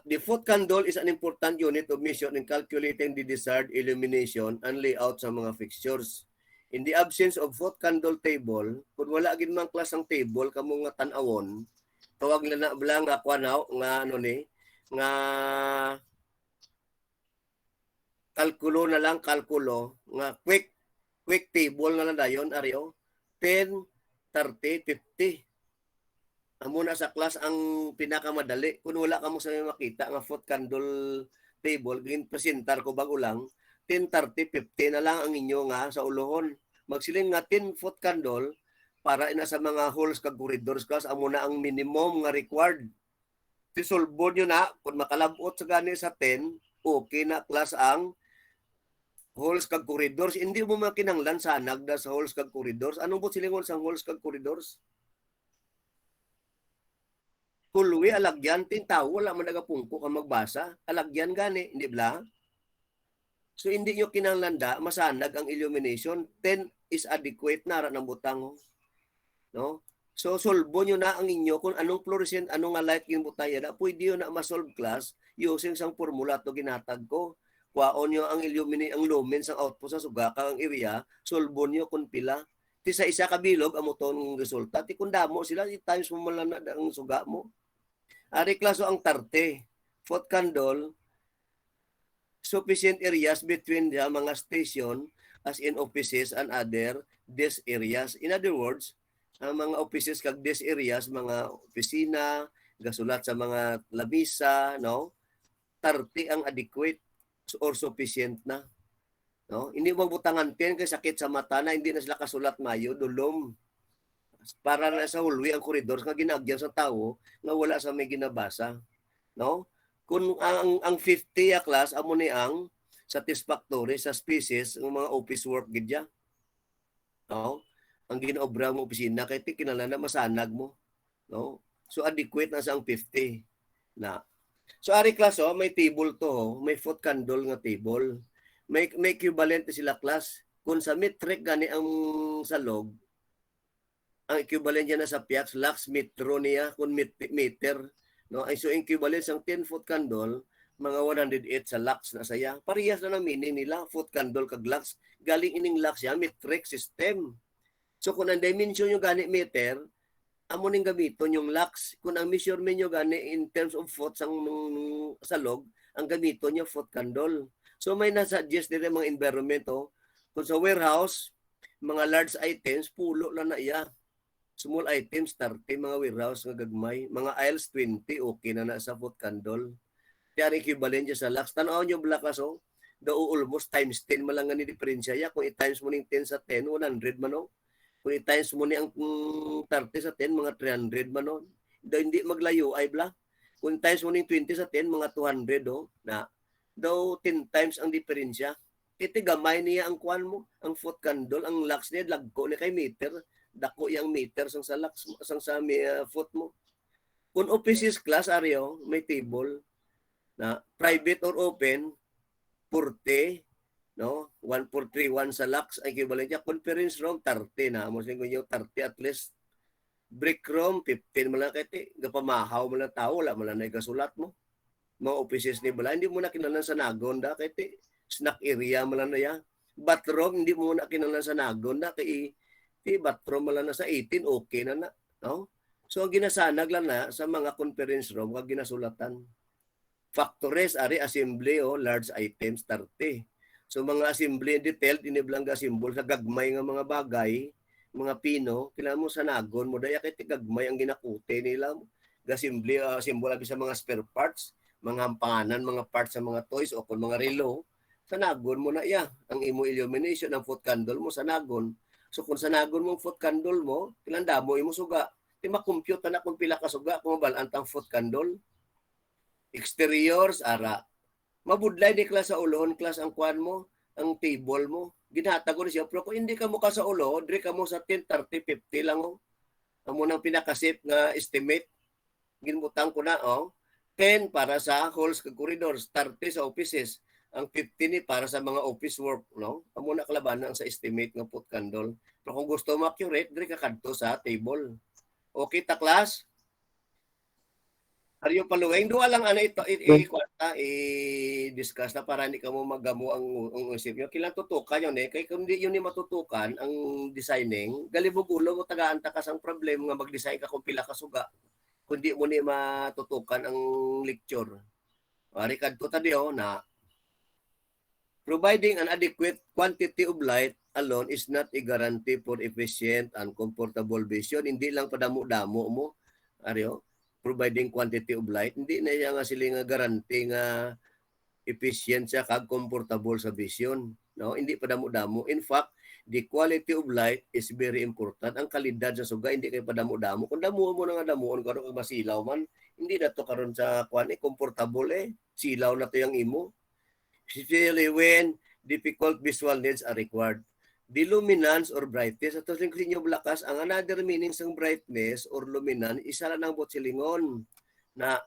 The foot candle is an important unit of measure in calculating the desired illumination and layout sa mga fixtures. In the absence of foot candle table, kung wala gid man class ang table kamo nga tan-awon, tawag na blang nga kwanaw nga ano ni nga kalkulo na lang kalkulo nga quick table na lang dayon ariyo 10 30 50. Amo na sa class ang pinakamadali kung wala ka mo sa makita nga foot candle table gin presentar ko bago lang 10 30 50 na lang ang inyo nga sa ulohon magsiling nga 10 foot candle para ina sa mga halls kag corridors class amo na ang minimum nga required. Tisulbo nyo na kung makalabot sa gani sa 10 okay na class ang halls kag corridors. Hindi mo makinanglan sa nagda sa halls kag corridors. Anong po silingon sa halls kag corridors? Kulwi alagyan tintaw wala man nagapungko ka magbasa alagyan gani hindi bla. So hindi nyo kinanglanda masanag ang illumination 10 is adequate na ng butang no. So solbo nyo na ang inyo kung anong fluorescent anong nga light yung butaya na pwede yun na ma-solve class using sang formula to ginatag ko. Kuhaon nyo ang ang lumens ang output sa suga kang area solbo nyo kung pila. Ti sa isa ka bilog amo tong resulta ti kung damo sila times mo man na ang suga mo. Ari klaso ang 30 foot candle sufficient areas between the mga station as in offices and other desk areas. In other words, ang mga offices kag desk areas, mga opisina, gasulat sa mga labisa, no? 30 ang adequate or sufficient na. No? Hindi mo butangan 10 kay sakit sa mata na hindi na sila kasulat mayo, dulom. Para na sa hallway ang corridors nga ginagyan sa tao nga wala sa may ginabasa no kung ang 50 ya class amo ni ang satisfactory sa species ng mga office work gidya no ang ginaobra mo opisina kay ti kinala na masanag mo no so adequate na sa ang 50 na so ari class oh may table to may foot candle nga table may equivalent sila class kung sa metric gani ang salog ang equivalent niya na sa piax lux metro niya kung meter no ay so equivalent sang 10 foot candle mga 108 sa lux na saya parehas na ng meaning nila foot candle kag lux galing ining lux ya metric system so kung ang dimension yung gani meter amo ning gamiton yung lux kung ang measurement nyo gani in terms of foot sang salog ang gamiton niya foot candle so may nasuggest dire mga environment kung sa warehouse mga large items pulo lang na iya. Small items, 30, mga warehouse nga gagmay. Mga aisles, 20, okay na sa foot candle. Kaya equivalent niya sa lux. Tanaw nyo blakas, daw almost times 10 man lang nga ni diferensya ya. Kung i-times mo ning 10 sa 10, 100 man, Kung i-times mo ni ang 30 sa 10, mga 300 man, Daw hindi maglayo, ay bla. Kung i-times mo ning 20 sa 10, mga 200, na. Daw 10 times ang diferensya. Iti gamay niya ang kuan mo, ang foot candle, ang lux niya, lagko ni kay meter. Dako yang meter sang sa lux sang sa foot mo. Kung offices class aryo may table na private or open 40 no 1431 sa lux equivalent niya conference room 30 na mo sing kunyo 30 at least break room 15 man lang kay gapamahaw man lang tao wala man lang nagasulat mo mga offices ni bala hindi mo na kinahanglan sa nagon da kay snack area man lang na ya bathroom hindi mo na kinahanglan sa nagon da kay bathroom man lang na sa 18 okay na no so ang ginasanag lang na sa mga conference room kag ginasulatan factories ari assembly large items 30 so mga assembly detailed iniblang ga symbol sa gagmay nga mga bagay mga pino kailangan mo sa nagon mo daya kay gagmay ang ginakute nila ga assembly symbol abi sa mga spare parts mga hampanganan mga parts sa mga toys o kung mga relo sa nagon mo na iya ang imo illumination ng foot candle mo sa nagon. So kung sa nagon mong foot candle mo, ilang damo imo suga. Ti makompute na kung pila ka suga kung mabalaan tang foot candle. Exteriors, ara. Mabudlay di klas sa ulohon, klas ang kwan mo, ang table mo. Ginhatag ko na siya. Pero kung hindi ka mo ka sa ulo, dire ka mo sa 10, 30, 50 lang. Oh. Ang munang pinakasip nga estimate. Ginbutang ko na. 10 para sa halls kag corridors, 30 sa offices. Ang 50 ni para sa mga office work. No? Ang muna kalabanan sa estimate nga put candle. Pero kung gusto mo accurate, dire ka kadto sa table. Okay, ta class? Ariyo paluwing duwa lang ano ito i-discuss na para hindi ka mo magamo ang isip nyo. Kailan tutukan yun kay kung hindi yun ni matutukan ang designing, galibugulo mo tagaan ta kasang problem nga mag-design ka kung pila ka suga. Kundi mo ni matutukan ang lecture. Ari kadto ta diyo na providing an adequate quantity of light alone is not a guarantee for efficient and comfortable vision. Hindi lang padamo-damo mo. Ariyo providing quantity of light, hindi na siya nga sila nga garanti nga efficient siya kag comfortable sa vision. No? Hindi pa damo-damo. In fact, the quality of light is very important. Ang kalidad sa suga, hindi kayo pa damo-damo. Kung damuon mo na nga damuon, karon kag masilaw man, hindi na to karon sa kwan comfortable silaw na to yung imo. Especially when difficult visual needs are required. The luminance or brightness, at ito sinyo blakas, ang another meaning ng brightness or luminance, isa lang ng botsilingon na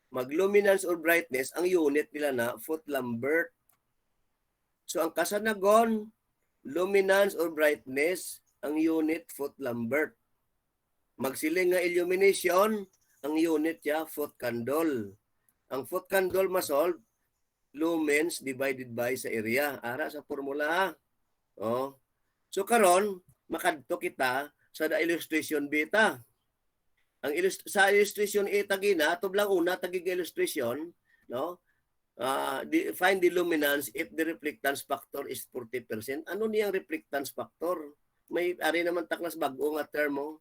mag-luminance or brightness, ang unit nila na foot lambert. So ang kasanagon, luminance or brightness, ang unit foot lambert. Magsiling nga illumination, ang unit ya foot candle. Ang foot candle masolve, lumens divided by sa area. Ara sa formula. So karon makadto kita sa the illustration beta. Sa illustration A tagina tublang una tagig illustration, no? Find the luminance if the reflectance factor is 40%. Ano niyang reflectance factor? May ari naman taklas bag-o nga termo.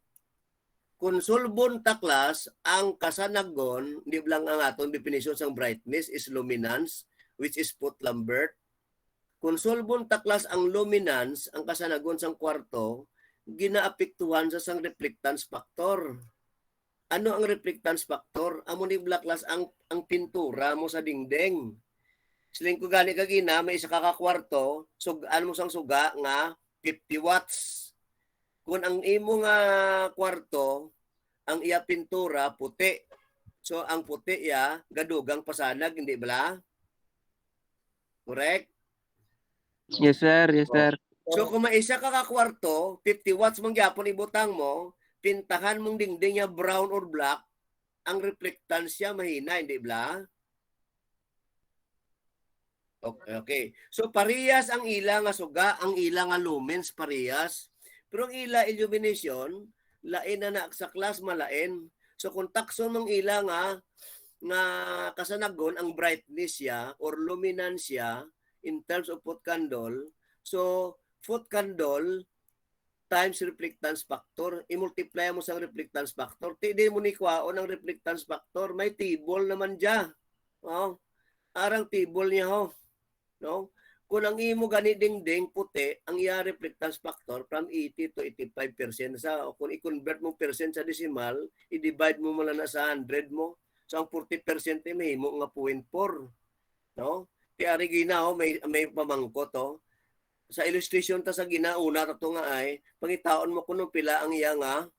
Kung sulbon taklas ang kasanagon, di lang ang atong definition sang brightness is luminance which is foot lambert. Kung sulbon taklas ang luminance, ang kasanagon sang kwarto, ginaapektuhan sa sang reflectance factor. Ano ang reflectance factor? Amo ni blaklas ang pintura mo sa dingding. Siling ko gani kagina may isa ka kwarto, sugaan mo sang suga nga 50 watts. Kung ang imo nga kwarto, ang iya pintura puti. So ang puti ya gadugang pasanag, hindi bala? Correct? Yes, sir. Yes, sir. So kung maisa ka kwarto, 50 watts mong gyapon ibutang mo, pintahan mong dingding niya brown or black, ang reflectance niya mahina, hindi ba? Okay. So parehas ang ila nga suga, ang ila nga lumens parehas. Pero ang ila illumination, lain na sa class malain. So kung takson mong ila nga kasanagon ang brightness niya or luminance niya in terms of foot candle, so foot candle times reflectance factor, i-multiply mo sa reflectance factor, di mo ni kwaon ang reflectance factor, may table naman dya. Arang table niya no? Kung ang imo gani dingding puti, ang iya reflectance factor from 80 to 85%. Kung i-convert mo percent sa decimal, i-divide mo mula na sa 100 mo. So ang 40% mahimo nga 0.4. No? Kaya gina may pamangko to. Sa illustration ta sa ginauna to nga ay pangitaon mo kuno pila ang iya nga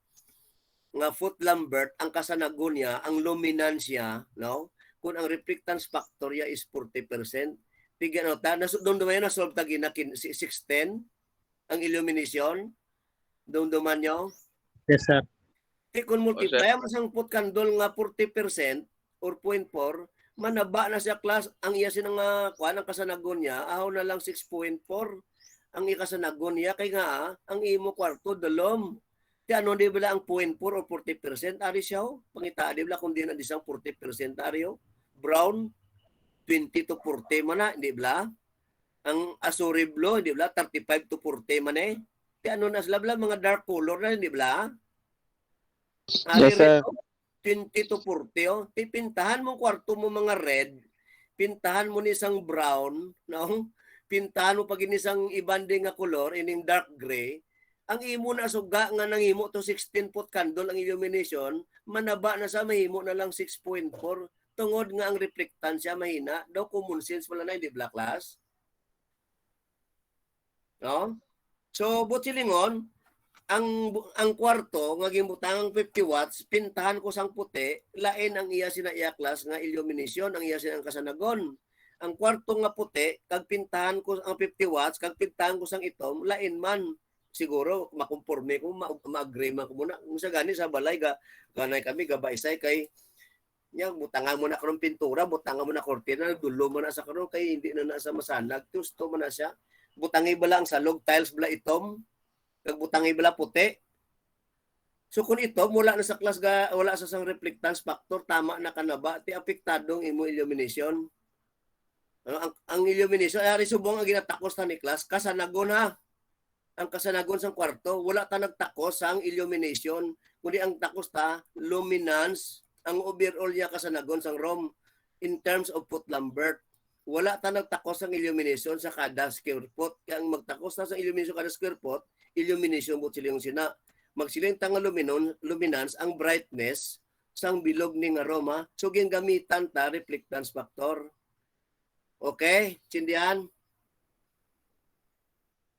foot lambert, ang kasanagon niya, ang luminance niya, no? Kung ang reflectance factor niya is 40%, tigyan ta doon dumayo na solve ta gina 610 ang illumination. Doon duman nyo. Yes, sir. Kung multiply mo sang foot candle nga 40% or 0.4, manaba na siya class ang iya sinang kuan ang kasanagon niya ahaw na lang 6.4 ang ikasanagon niya kay nga ang imo kwarto dalom kaya ano di bala ang 0.4 or 40% ari siya pangita di bala kundi na disang 40% ari brown 20 to 40 man na di bala ang azure blue di bala 35 to 40 man kaya ano na sila bala mga dark color na di bala ari Yes, sir. 20 to 40, pipintahan mo kwarto mo mga red, pintahan mo ni isang brown, no? Pintahan mo pag inisang ibanding nga color, ining dark gray, ang imo na suga nga nangimo to 16 foot candle ang illumination, manaba na sa mahimo na lang 6.4, tungod nga ang reflectansya mahina, daw common sense wala na, hindi ba class? No? So, butsilingon, ang kwarto nga gibutangang 50 watts, pintahan ko sang puti, lain ang iya sinaiya class nga illumination, ang iya sinang kasanagon. Ang kwarto nga puti, kag pintahan ko ang 50 watts, kag pintahan ko sang itom, lain man. Siguro makumporme ko, ma-agree man ko muna. Kung sa gani sa balay ganay kami gabaysay kay nya butangan mo na karon pintura, butangan mo na kortina, dulo mo na sa karon kay hindi na nasa masanag, gusto mo na siya. Butangi bala ang salog, tiles bala itom, kag butangi bala puti. So kung ito mula na sa class wala sa sang reflectance factor, tama na kanaba ti apektadong imo illumination. Ang illumination ay subong ang ginatakos ta ni class kasanagon ha. Ang kasanagon sang kwarto, wala ta nagtakos sang illumination, kundi ang takos ta luminance, ang overall niya kasanagon sang room in terms of foot Lambert. Wala ta nagtakos sang illumination sa kada square foot. Kaya ang magtakos ta sa illumination kada square foot, illumination mo silang sina. Magsiling ta nga luminance ang brightness sang bilog ning aroma. So gingamitan ta reflectance factor. Okay, Chindian?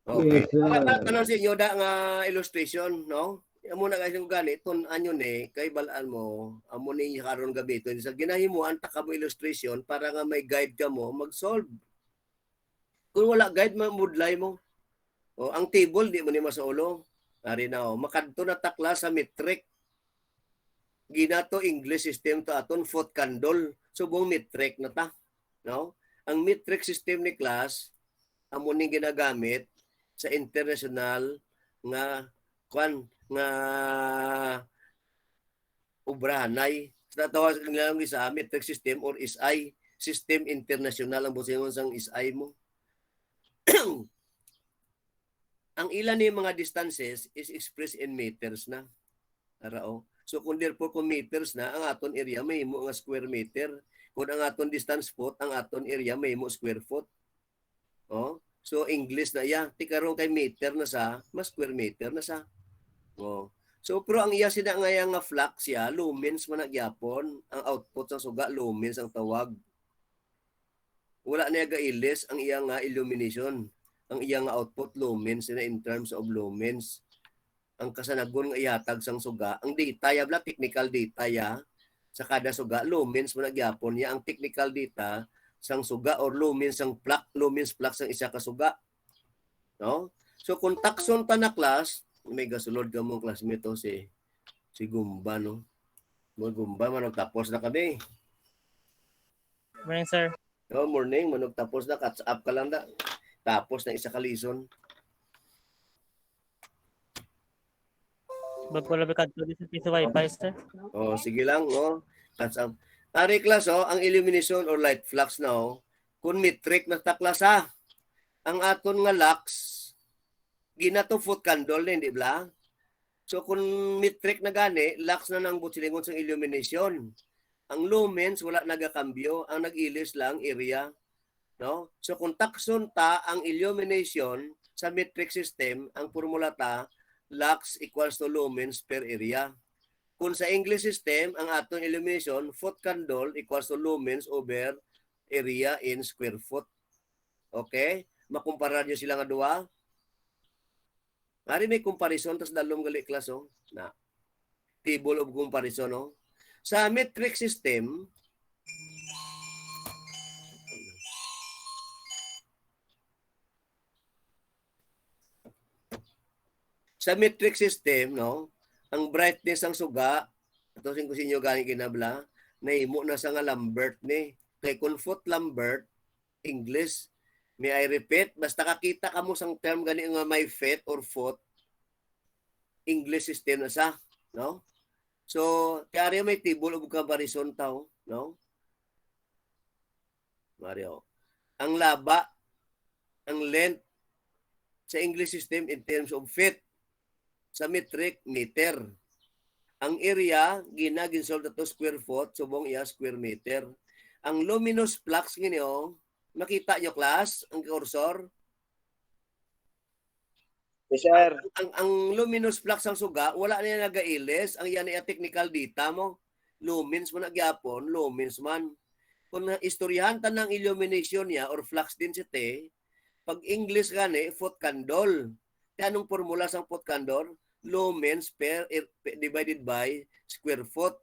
Okay. Tanong sa inyo da nga illustration, no? Amo na guys yung ganit, anyo ni kay balaan mo, amo ni karon gabi to sa ginahimuan ta ka mo illustration para nga may guide ka mo mag-solve. Kung wala guide mamudlay mo. O ang table di mo ni masaulo. Ari na makadto na takla sa metric. Ginato English system to aton foot candle, subong metric na ta, no? Ang metric system ni class amo ni ginagamit sa international nga nga obrahanay sa tawag lang sa metric system or SI system international ang busingon sang SI mo. Ang ilan ni mga distances is expressed in meters na. Arao. So kung therefore kung meters na ang aton area may mo nga square meter. Kung ang aton distance foot ang aton area may mo square foot. Oh. So English na iya, ti karon kay meter na sa, mas square meter na sa. Oh. So pero ang iya sina nga flux siya, lumens man nagyapon, ang output sa suga lumens ang tawag. Wala na gailis ang iya nga illumination. Ang iya nga output lumens na in terms of lumens. Ang kasanagon nga ihatag sang suga, ang data ya bla technical data ya sa kada suga lumens man nagyapon ya ang technical data sang suga or lumens sang lumens flux sang isa ka suga. No? So kung takson ta na class, may gasulod ka mong classmate to si Gumba, no? Mo Gumba man tapos na kami. Morning, sir. Oh, morning, man tapos na, catch up ka lang da. Tapos na isa ka lesson. Bagpula ka dito sa piso wifi, sir. Oh, sige lang, oh. Catch up. Ari class, oh, ang illumination or light flux na, oh. Kung metric na ta class, ha. Ang aton nga lux, ginato foot candle na, hindi ba? So kung metric na gani, lux na nang butsilingon sa illumination. Ang lumens, wala nagakambyo. Ang nag-ilis lang, area. No? So kung takson ta ang illumination sa metric system, ang formula ta, lux equals to lumens per area. Kung sa English system, ang atong illumination, foot candle equals to lumens over area in square foot. Okay? Makumpara niyo sila nga duwa. Ari may comparison, tas dalom gali class, oh. Na. Table of comparison, oh. Sa metric system, no, ang brightness ang suga, ito sin ko sinyo gani kinabla, nahimo na sa nga Lambert ni. Kay kung foot Lambert, English, may I repeat, basta kakita ka mo sang term gani nga may feet or foot, English system na sa, no? So, kaya may table of comparison tao, no? Mario. Ang laba, ang length sa English system in terms of feet. Sa metric, meter. Ang area, ginsolve to square foot, subong iya square meter. Ang luminous flux nginyo, makita nyo class, ang cursor? Yes, sir. Ang luminous flux ang suga, wala na nagailis, ang yan ay technical data mo. lumens mo na gyapon, lumens man. Kung istoryahan ta ng illumination niya or flux density, pag English gani, foot candle. Kaya anong formula sa foot candle? Lumens divided by square foot.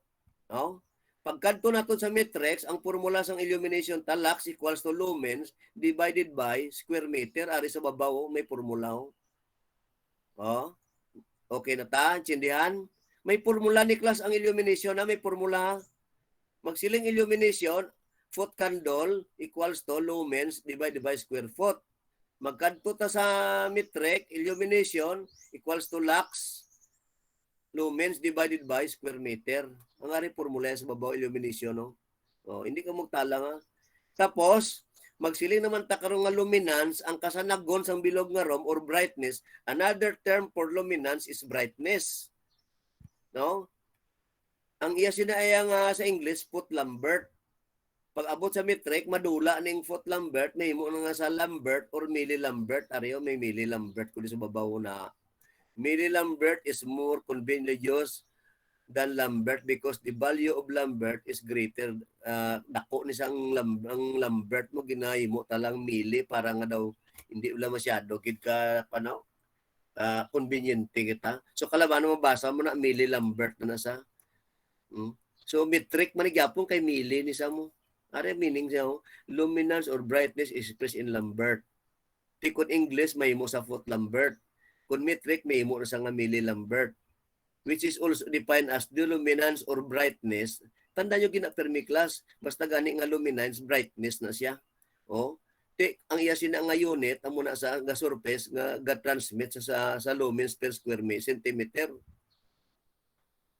No? Pagkadto naton sa matrix, ang formula sa illumination ta lux equals to lumens divided by square meter. Ari sa babaw may formula. Oh. Okay na ta, intindihan? May formula ni class ang illumination na may formula. Magsiling illumination, foot candle equals to lumens divided by square foot. Magkadto ta sa metric, illumination equals to lux lumens divided by square meter. Ang ari formula sa babaw illumination, no? Oh, hindi ka magtala nga. Tapos, magsiling naman ta karon nga luminance ang kasanagon sang bilog nga rom or brightness. Another term for luminance is brightness. No? Ang iya sinaaya nga sa English, foot Lambert. Pag abot sa metric, madula ning foot Lambert, may mo nga sa Lambert or milli Lambert. Ariyo may milli Lambert kundi sa babaw na. Milli Lambert is more convenient than Lambert because the value of Lambert is greater. Dako ni sang ang Lambert mo ginahimo talang milli para nga daw hindi wala masyado gid ka panaw. Convenient kita. So kalaban mo mabasa mo na milli Lambert na sa. So metric man gyapon kay milli ni sa mo. Are meaning siya, luminance or brightness is expressed in Lambert. Tikon English, may mo sa foot Lambert. Kung metric, may mo sa nga milli Lambert. Which is also defined as the luminance or brightness. Tanda nyo gina-permi class, basta gani nga luminance, brightness na siya. O, ang iya sina nga unit, ang muna sa nga surface, nga ga-transmit sa lumens per square centimeter.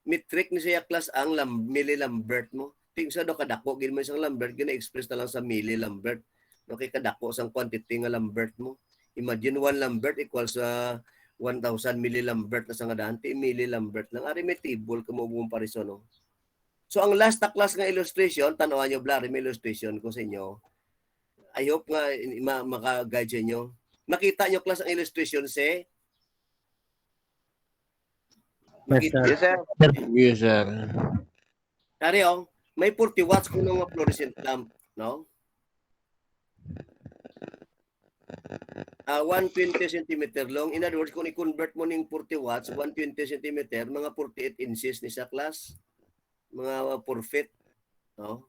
Metric ni siya class ang milli Lambert mo. Tingsa do kadako gid mo isang Lambert gina-express na lang sa milli Lambert. No kay kadako sang quantity nga Lambert mo. Imagine 1 Lambert equals sa 1,000 milli Lambert na sa nga dante milli Lambert lang. Ari may table kamo comparison no. So ang last na class nga illustration, tanawan niyo blari may illustration ko sa inyo. I hope nga maka-guide sa inyo. Makita niyo class ang illustration si Yes, sir. Yes, sir. Yes, sir. Ariyo, may 40 watts kuno nga fluorescent lamp, no? 120 cm long. In other words, kung i-convert mo ning 40 watts, 120 cm, mga 48 inches ni sa class. Mga 4 feet, no?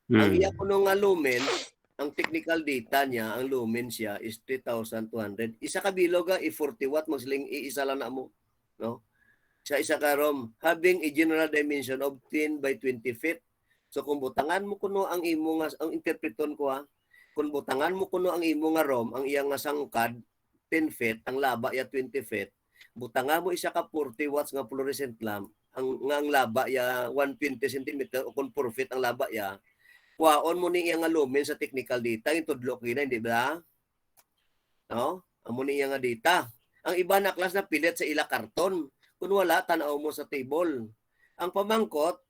Ang iya kuno nga lumen, ang technical data niya, ang lumen siya is 3,200. Isa ka bilog i 40 watt magsiling iisa lang na mo, no? Sa isa ka rom, having a general dimension of 10 by 20 feet. So kung butangan mo kuno ang imo nga, ang interpreton ko kung butangan mo kuno ang imo nga rom, ang iyang nga sangkad 10 feet, ang laba ya 20 feet, butangan mo isa ka 40 watts nga fluorescent lamp, ang laba ya 120 cm o kung 4 feet ang laba ya, kuhaon mo ni iyang nga lumen sa technical data, yung tudlo kina, hindi ba? No? Amo ni iyang nga data. Ang iba na class na pilit sa ila karton. Kung wala, tanaw mo sa table. Ang pamangkot,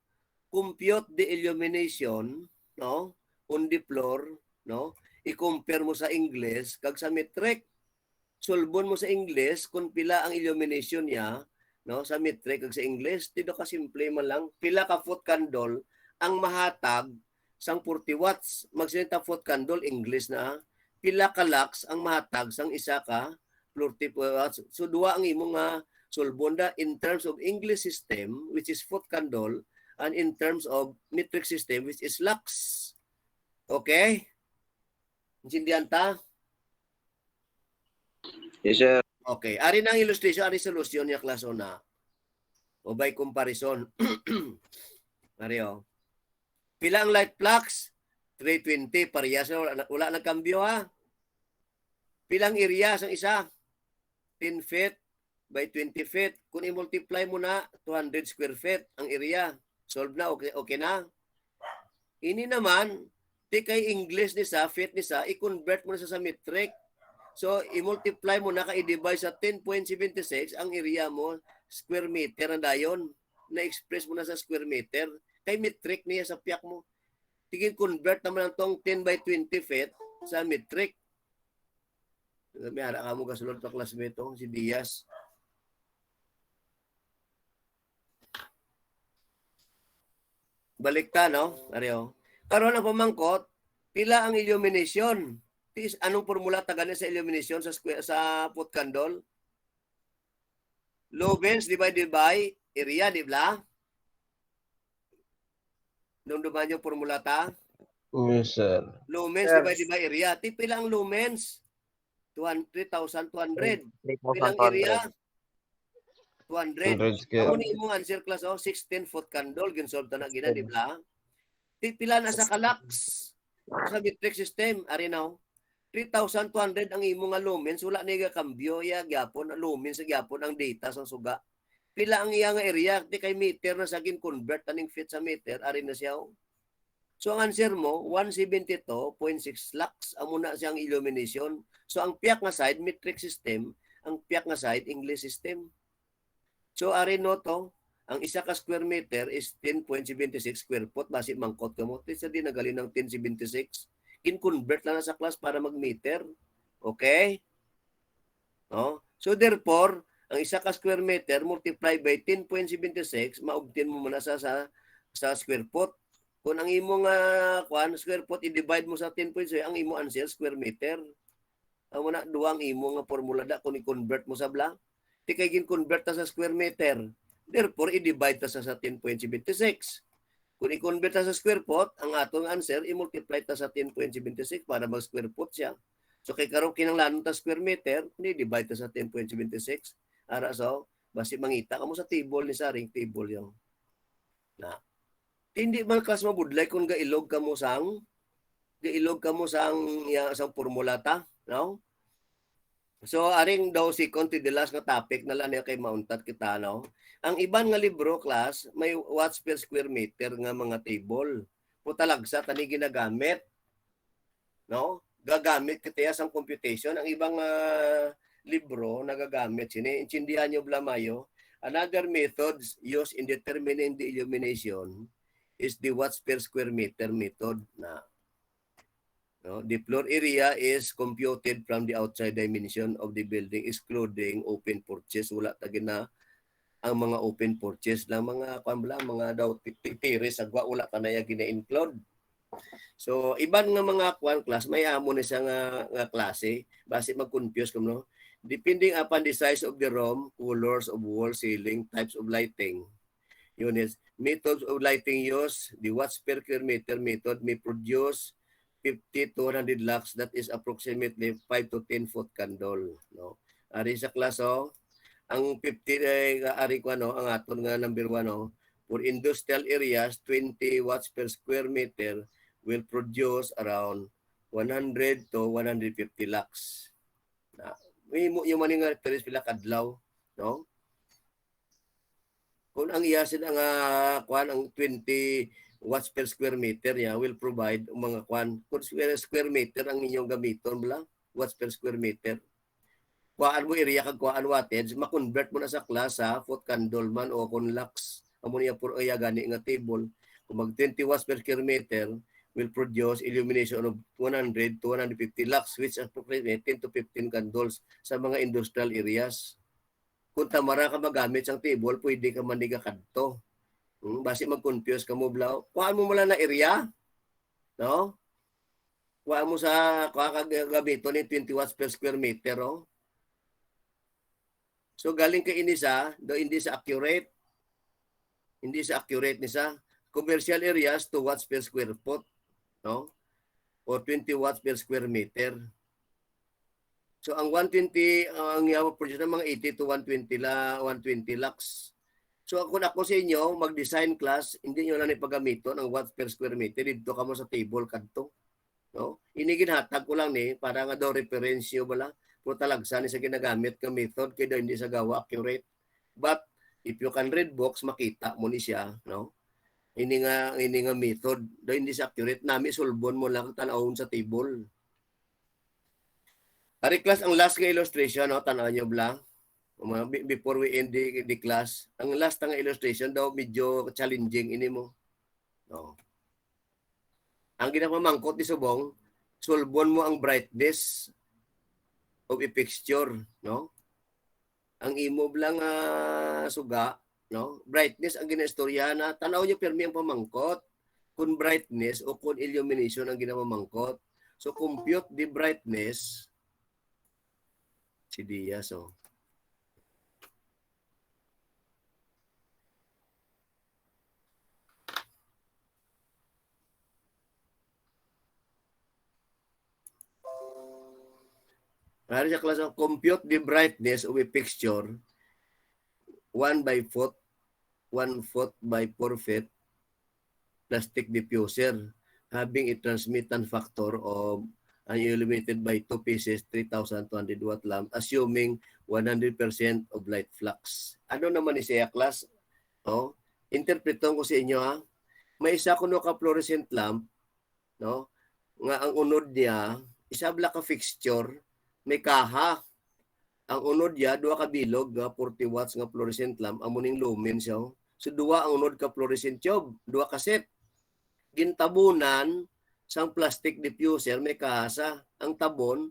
compute the illumination, no? On the floor, no? I-compare mo sa English, kag sa metric. Sulbon mo sa English, kung pila ang illumination niya, no? Sa metric, kag sa English, dito ka simple man lang, pila ka foot candle, ang mahatag, sang 40 watts. Magsinita foot candle, English na, pila ka lux, ang mahatag, sang isa ka, 40 watts. So, duwa ang imong nga, sulbonda in terms of English system, which is foot candle, and in terms of metric system, which is lux. Okay? Intindihan ta? Yes, sir. Okay. Ari ng illustration, ari solution niya klaso na. O by comparison. Ari o. Pila ang light flux? 320. Parehas na wala nagkambyo ha. Pilang area sa isa? 10 feet by 20 feet. Kung i-multiply mo na, 200 square feet ang area. Solve na, okay na. Ini naman, kay English ni sa, feet ni sa, i-convert mo na sa metric. So, i-multiply mo na, i-divide sa 10.76, ang area mo, square meter na dayon. Na-express mo na sa square meter. Kay metric niya sa piyak mo. Tigin convert naman ang tong 10 by 20 feet sa metric. May harap ka mo kasulod sa classmate si Diaz. Balikta, no? Ariyo. Karon ang pamangkot, pila ang illumination? Anong formula tagani sa illumination sa foot candle? Lumens divided by area, di ba? Nung dumaan yung formula ta? Yes, sir. Lumens Sir. divided by area. Pila ang lumens? 3,200. 3,200. Pilang area? 200. 100 square. Amo ni imong answer class 16 foot candle ginsolve ta na gina, di ba? Pila na sa kalaks sa metric system ari now. 3,200 ang imo nga lumens, wala ni ga kambyo ya gyapon ang lumens sa gyapon ang data sa suga. Pila ang iya nga area di kay meter na sa gin-convert aning feet sa meter ari na siya. So ang answer mo 172.6 lakhs amo na siyang illumination. So ang piyak nga side metric system, ang piyak nga side English system. So ari no to, ang isa ka square meter is 10.76 square foot basi mangkot ka mo. Sa di nagali ng 1076. In-convert lang na sa class para mag-meter. Okay? No? So therefore, ang isa ka square meter multiply by 10.76, ma-obtain mo muna sa square foot. Kung ang imong square foot i-divide mo sa 10.6, ang imo answer square meter. Amo na duwang imo nga formula da kung i-convert mo sa bla. Di kay gin-convert ta sa square meter. Therefore, i-divide ta sa 10.76. Kung i-convert ta sa square foot, ang atong answer, i-multiply ta sa 10.76 para mag-square foot siya. So, kay karon kinanglanon ta square meter, i-divide ta sa 10.76. Ara so, basi mangita ka mo sa table ni Saring, table yung. Na. Hindi man class mabudlay kung gailog ka mo sang formula ta, no? So, aring daw si Conti de last nga topic na lang kay Mountat kita, no? Ang iban nga libro, class, may watts per square meter nga mga table. Putalagsa, tani ginagamit. No? Gagamit kita sa computation. Ang ibang libro, nagagamit. Intindihan nyo, Blamayo. Another methods used in determining the illumination is the watts per square meter method na no, the floor area is computed from the outside dimension of the building excluding open porches. Wala tagin na ang mga open porches lang mga mga daw tires agwa wala ka na ya gina-include. So iban nga mga class may amo ni sa nga klase base mag-confuse ko no. Depending upon the size of the room, colors of wall, ceiling, types of lighting, units, methods of lighting used, the watts per square meter method may produce 50 to 100 lux, that is approximately 5 to 10 foot candle. No? Ari sa klaso, ang 50 ari ko ano, ang aton nga number 1 no, for industrial areas 20 watts per square meter will produce around 100 to 150 lux. Na, yung maning nga teres pila kadlaw, no? Kung ang iyasin ang ang 20 watts per square meter niya will provide mga kung square meter ang inyong gamiton bala watts per square meter. Kuhaan mo area kag kuhaan wattage, ma-convert mo na sa class sa foot candle man o kung lux. Amo niya puro gani nga table. Kung mag 20 watts per square meter will produce illumination of 100 to 150 lux, which approximately 10 to 15 candles sa mga industrial areas. Kung tamara ka magamit sang table, pwede ka maniga kadto. Basi mag-confuse ka mo blaw. Kuhaan mo mula na area. No? Kuhaan mo sa kagabito ni 20 watts per square meter. Oh. So galing kay inisa, do hindi sa accurate. Hindi sa accurate ni sa commercial areas 2 watts per square foot, no? Or 20 watts per square meter. So ang 120 ang yawa produce ng mga 80 to 120 lux. So kung ako sa inyo mag-design class, hindi niyo lang ipagamiton ang watts per square meter dito ka mo sa table kadto. No? Ini ginhatag ko lang ni para nga daw referensyo bala. Pero talagsa ni sa ginagamit nga method kaya daw hindi sa gawa accurate. But if you can read books, makita mo ni siya, no? Ini nga method daw hindi sa accurate. Nami sulbon mo lang tanawon sa table. Ari class ang last nga illustration, no? Tanaw nyo bla. Before we end the class, ang last nga illustration daw medyo challenging ini mo. No. Ang ginapamangkot ni Subong, sulbon mo ang brightness of a fixture, no? Ang imo lang suga no? Brightness ang ginaistorya na tanaw niyo permi ang pamangkot kung brightness o kung illumination ang ginamamangkot. So compute the brightness si Diaz oh. Para sa klase compute the brightness of a fixture 1 by foot 1 foot by 4 feet plastic diffuser having a transmittance factor of an illuminated by 2 pieces 3,200 watt lamp assuming 100% of light flux. Ano naman ni siya class? Oh, interpreton ko sa inyo ha. May isa kuno ka fluorescent lamp, no? Nga ang unod niya isa bla ka fixture may kaha. Ang unod niya duha ka bilog nga 40 watts nga fluorescent lamp amuning lumen siya. So duha ang unod ka fluorescent tube, duha ka set. Gintabunan sang plastic diffuser may kahasa. Ang tabon,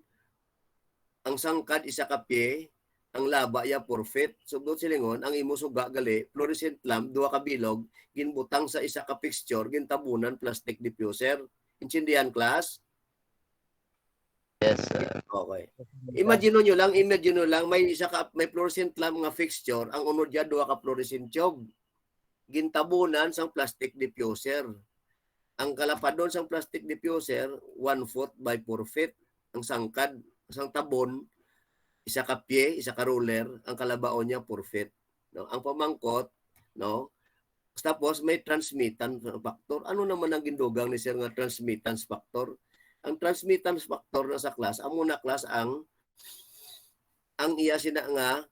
ang sangkad isa ka pie, ang laba ya 4 feet. Sugod silingon, ang imo suga gali, fluorescent lamp, duha ka bilog, ginbutang sa isa ka fixture, gintabunan plastic diffuser. Intindihan class? Yes, sir. Okay. Imagine nyo lang, may isa ka, may fluorescent lamp nga fixture, ang unod niya duha ka fluorescent tube. Gintabunan sang plastic diffuser. Ang kalapadon sang plastic diffuser 1 foot by 4 feet. Ang sangkad, sang tabon, isa ka pie, isa ka ruler, ang kalabaon niya 4 feet. No? Ang pamangkot, no? Tapos may transmittance factor. Ano naman ang gindugang ni sir nga transmittance factor? Ang transmittance factor na sa class, ang muna class ang iya sina nga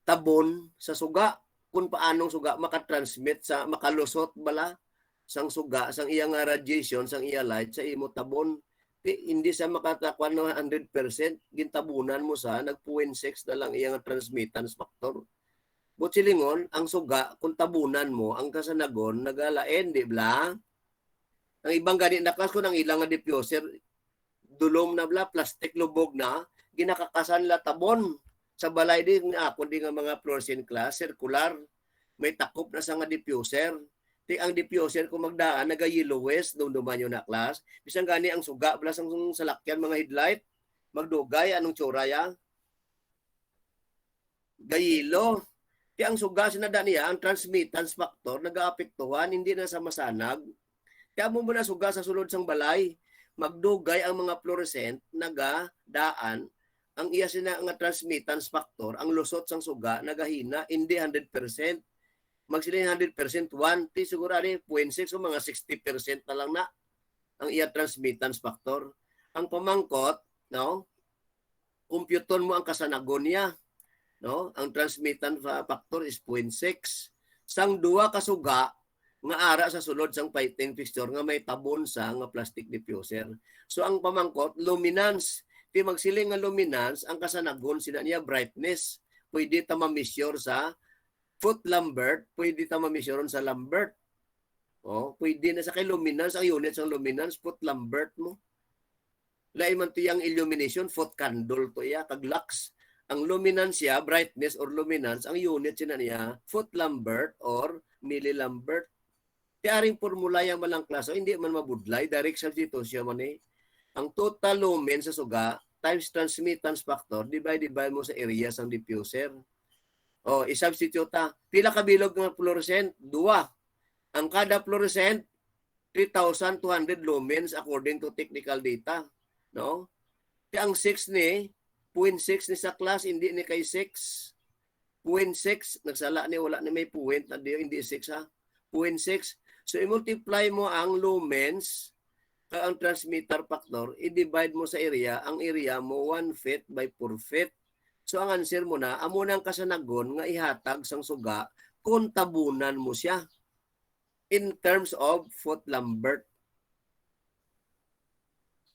tabon sa suga. Kung paanong suga makatransmit sa makalusot bala sang suga, sang iya nga radiation, sang iya light sa imo tabon. Hindi sa makatakwan ng 100%, gintabunan mo sa nag 0.6 na lang iya nga transmittance factor. Butsilingon, ang suga, kung tabunan mo, ang kasanagon, nagalain, di ba? Ang ibang ganit na class ko ng ilang nga diffuser, dulom na bla, plastic lubog na, ginakakasan la tabon. Sa balay din ako din nga mga fluorescent class, circular, may takop na sa nga diffuser. Ti ang diffuser kung magdaan naga-yellow west dumduman yun na class. Bisan gani ang suga blas ang salakyan mga headlight, magdugay anong tsura ya? Gayilo. Ti ang suga sinada niya ang transmittance factor nagaapektuhan hindi na sa masanag. Kaya mo na suga sa sulod sang balay, magdugay ang mga fluorescent nagadaan ang iya sina nga transmittance factor ang lusot sang suga nagahina hindi 100%. Magsilin 100% 1, siguro ani 0.6 o mga 60% na lang na ang iya transmittance factor. Ang pamangkot, no? Computon mo ang kasanagon niya, no? Ang transmittance factor is 0.6. Sang duwa ka suga nga ara sa sulod sang fighting fixture nga may tabon sa nga plastic diffuser. So ang pamangkot luminance. Ti magsiling nga luminance ang kasanagon sina niya brightness. Pwede ta ma-measure sa foot Lambert, pwede ta ma-measure sa Lambert. Oh, pwede na sa kay luminance ang units ng luminance foot Lambert mo. Lain man to yang illumination foot candle to ya kag lux. Ang luminance ya, brightness or luminance, ang unit sina niya foot Lambert or millilambert. Ti aring formula yang malang klaso hindi man mabudlay direct substitution man eh. Ang total lumen sa suga times transmittance factor divided by mo sa area sang diffuser. O, i-substitute ta. Pila ka bilog ng fluorescent? 2. Ang kada fluorescent, 3,200 lumens according to technical data. No? Kaya ang 6 ni, 0.6 ni sa class, hindi ni kay 6. 0.6, nagsala ni, wala ni may point, hindi 6 ha. 0.6. So, i-multiply mo ang lumens, ang transmitter factor, i-divide mo sa area, ang area mo 1 feet by 4 feet. So ang answer mo na, amo nang kasanagon nga ihatag sang suga kung tabunan mo siya in terms of foot Lambert.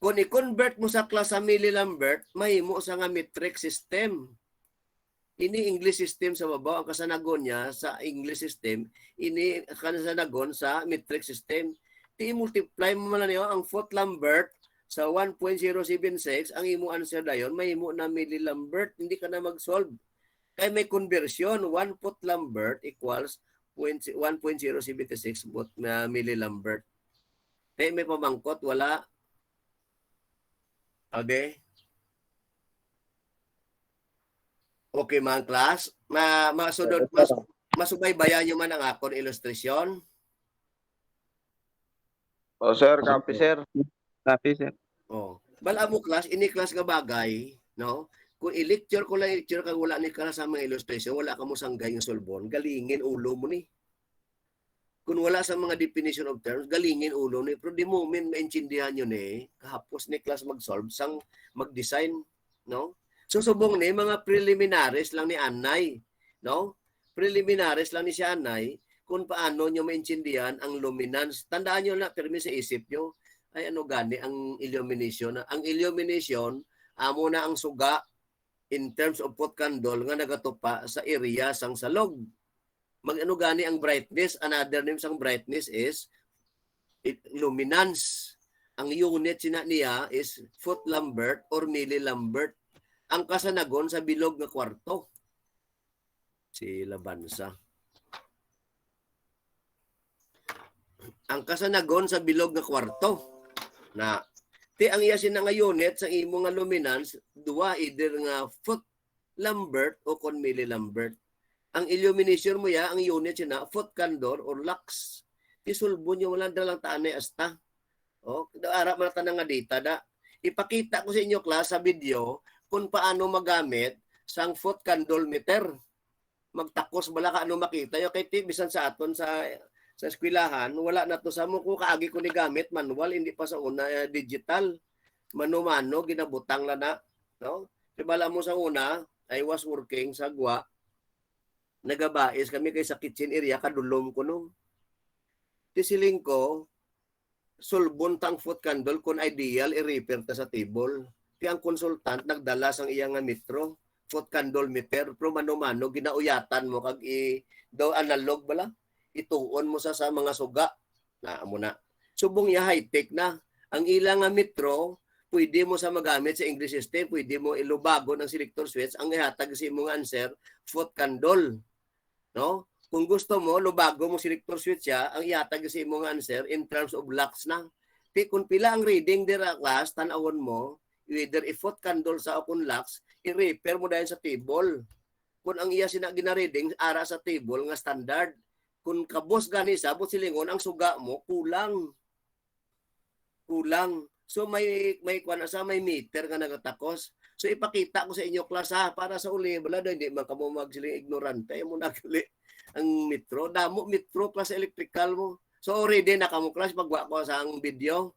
Kung i-convert mo sa class sa millilambert, mahimo sa nga metric system. Ini English system sa babaw, ang kasanagon niya sa English system, ini kasanagon sa metric system. I-multiply mo man niyo ang foot Lambert sa 1.076, ang imo answer dayon mahimo na millilambert, hindi ka na mag-solve. Kaya may conversion, 1 foot Lambert equals 1.076 millilambert. May pamangkot, wala. Okay. Okay man, class. Masubaybayan nyo man ang akong ilustrasyon. Oh, sir, copy, sir. Copy, sir. Oh. Bala mo, class, ini class nga bagay, no? Kung i-lecture ko lang, lecture kang wala ni ka sa mga illustration, wala ka mo sanggay ng solbon, galingin ulo mo ni. Kung wala sa mga definition of terms, galingin ulo ni. Pero di moment maintindihan nyo ni, kahapos ni class mag-solve, sang mag-design, no? So subong ni, mga preliminaries lang ni Anay, no? Preliminaries lang ni si Anay, kung paano nyo maintindihan ang luminance. Tandaan nyo na, pero sa isip nyo, ay ano gani ang illumination. Ang illumination, amo na ang suga in terms of pot candle nga nagatupa sa area sang salog. Mag-ano gani ang brightness? Another name sang brightness is luminance. Ang unit sina niya is foot lambert or millilambert. Ang kasanagon sa bilog nga kwarto. Si Labansa. Ang kasanagon sa bilog nga kwarto. Na ang iyasin na nga unit sa imo nga luminance, duwa either nga foot lambert o kon millilambert. Ang illumination mo ya, ang unit siya na foot candle or lux. Isulbo nyo wala dalang taanay asta. O, arap man nga data da. Ipakita ko sa inyo class sa video kung paano magamit sang foot candle meter. Magtakos bala ka ano makita yo kay bisan sa aton sa eskwelahan, wala na to sa mo ko kaagi ko ni gamit manual, hindi pa sa una digital. Mano-mano ginabutang la na, no? Bala mo sa una, I was working sa Gwa. Nagabais kami kay sa kitchen area kadulom ko no. Tisiling ko sulbon tang foot candle kung ideal i-repair ta sa table. Kaya ang consultant nagdala sang iyang nga metro, foot candle meter, pero mano-mano ginauyatan mo kag daw analog bala. Ituon mo sa mga suga. Na amo na. Subong ya high-tech na. Ang ilang nga metro, pwede mo sa magamit sa English system, pwede mo ilubago ng selector switch, ang ihatag sa imong answer, foot candle. No? Kung gusto mo, lubago mo selector switch ya, ang ihatag sa imong answer in terms of lux na. Kung pila ang reading dira class, tanawon mo, either i-foot candle sa akong lux, i-repair mo dahil sa table. Kung ang iya sina gina-reading, ara sa table nga standard. Kung kabos gani sabot silingon, ang suga mo, kulang. Kulang. So may kuan sa may meter nga nagatakos. So ipakita ko sa inyo class ha, para sa uli bala hindi man kamo magsiling ignorante mo nagali ang metro. Damo metro class electrical mo. So already na kamo class pagwa ko sa ang video.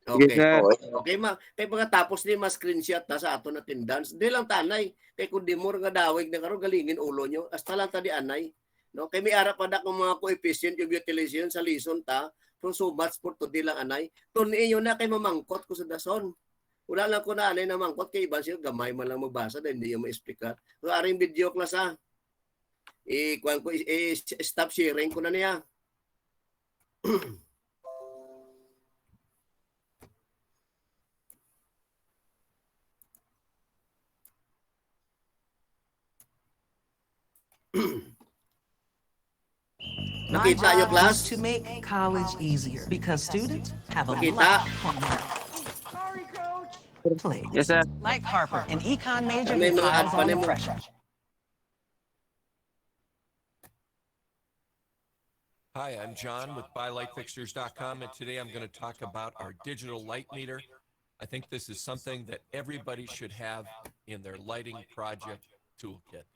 Okay. Okay kay pagkatapos ni mas screenshot na sa ato na attendance. Di lang tanay kay kun di mo nga dawig na karon galingin ulo nyo. Hasta lang ta di anay. No kay may ara pa dak ng mga coefficient of utilization sa lesson ta. From so much for today lang anay. Tuni inyo na kay mamangkot ko sa dason. Wala lang ko na anay na mangkot kay iban siya gamay man lang mabasa dahil hindi mo explicar. So aring video class ha. Kuan ko stop sharing ko na niya. Nakita nyo, class? To make college easier because students have a Nakita? lot on their plate. Yes, sir. Like Harper, an econ major May who mga piles on the adpa pressure. Hi, I'm John with BuyLightFixtures.com, and today I'm going to talk about our digital light meter. I think this is something that everybody should have in their lighting project toolkit.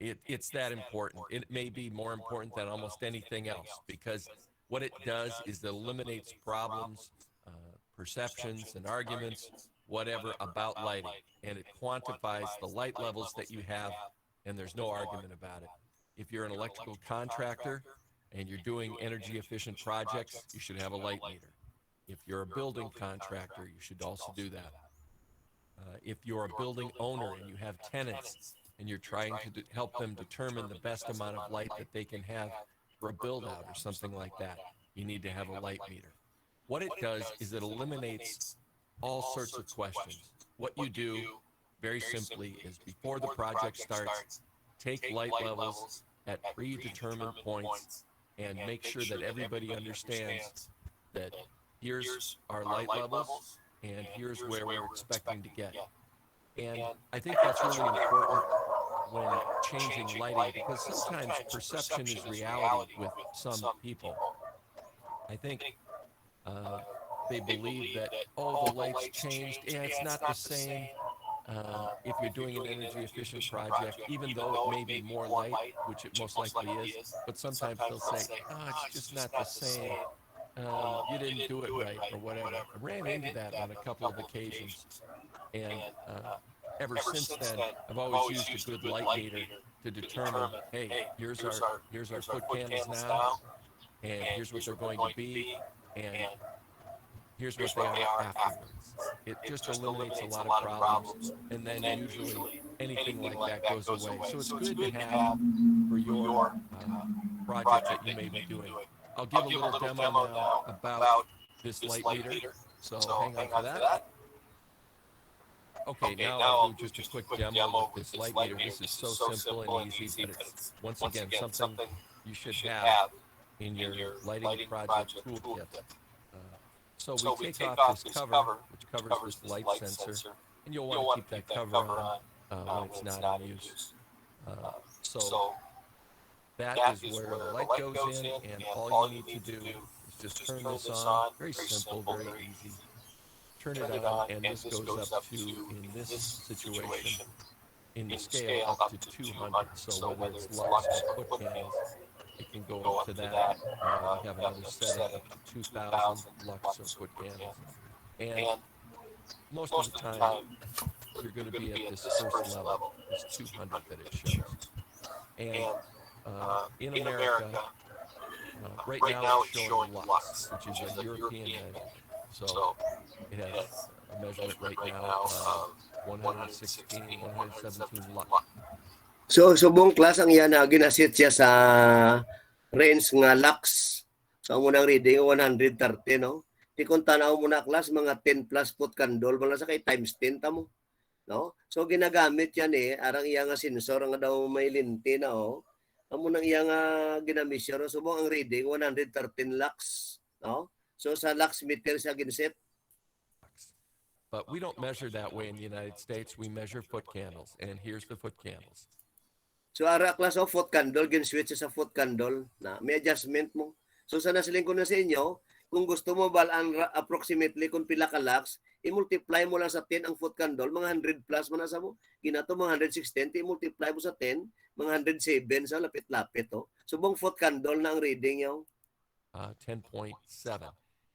It's that important. It may be more important than almost anything else because what it does is it eliminates problems, perceptions and arguments, whatever, about lighting. And it quantifies the light levels that you have, and there's no argument about it. If you're an electrical contractor and you're doing energy efficient projects, you should have a light meter. If you're a building contractor, you should also do that. If you're a building owner and you have tenants and you're trying to help them determine the best amount of light that they can have for a build out or something like that, you need to have a light meter. What it does is it eliminates all sorts of questions. What you do, very simply, is before the project starts, take light levels at predetermined points and make sure that everybody understands that here's our light levels and here's where we're expecting to get. And I think that's really important when changing lighting, because sometimes perception is reality with some people. I think they believe that, oh, the lights changed. Yeah, it's not the same if you're doing an energy efficient project, even though it may be more light, which it most likely is. But sometimes they'll say, oh, it's just not the same. You didn't do it right or whatever. I ran into that on a couple of occasions. And ever since then, I've always used a good light meter to determine, hey, here's our foot candles now, and here's what they're going to be, and here's what they are afterwards. It just eliminates a lot of problems, and then usually anything like that goes away. So it's good to have for your project that you may be doing. I'll give a little demo now about this light meter, so hang on for that. Okay, now I'll do just a quick demo of this light meter. This is so simple and easy, but it's, once again, something you should have in your lighting project toolkit. So we take off this cover, which covers this light sensor, and you'll want to keep that cover on when it's not in use. So that is where the light goes in, and all you need to do is just turn this on. Very simple, very easy. Turn it on, and this goes up to, in this situation, in the scale, up to 200. So whether it's lux or foot candles, it can go up to that. We have another setting up to 2,000 lux or foot candles. And most of the time, you're going to be at this first level, this 200 that it shows. And in America, right now it's showing lux, which is a European measure. So it has a measurement right now of 116, 117 lux. So subong class ang yan na ginasit siya sa range nga lux. So ang unang reading 130, no? Di kung tanaw mo na class mga 10 plus foot candle wala sa kay times 10 ta mo. No? So ginagamit yan arang iya nga sensor nga daw may linti na Amo nang iya nga ginamisyon subong ang reading 113 lux, no? So sa lux meter siya ginset. But we don't measure that way in the United States. We measure foot candles, and here's the foot candles. So ara class of foot candle gin-switch sa foot candle na may adjustment mo. So sa nasiling ko na sa inyo, kung gusto mo balaan approximately kung pila ka lux, i-multiply mo lang sa 10 ang foot candle, mga 100 plus man sa mo. Ginato mga 116, i-multiply mo sa 10, mga 107 sa lapit-lapit Subong foot candle na ang reading yaw. 10.7.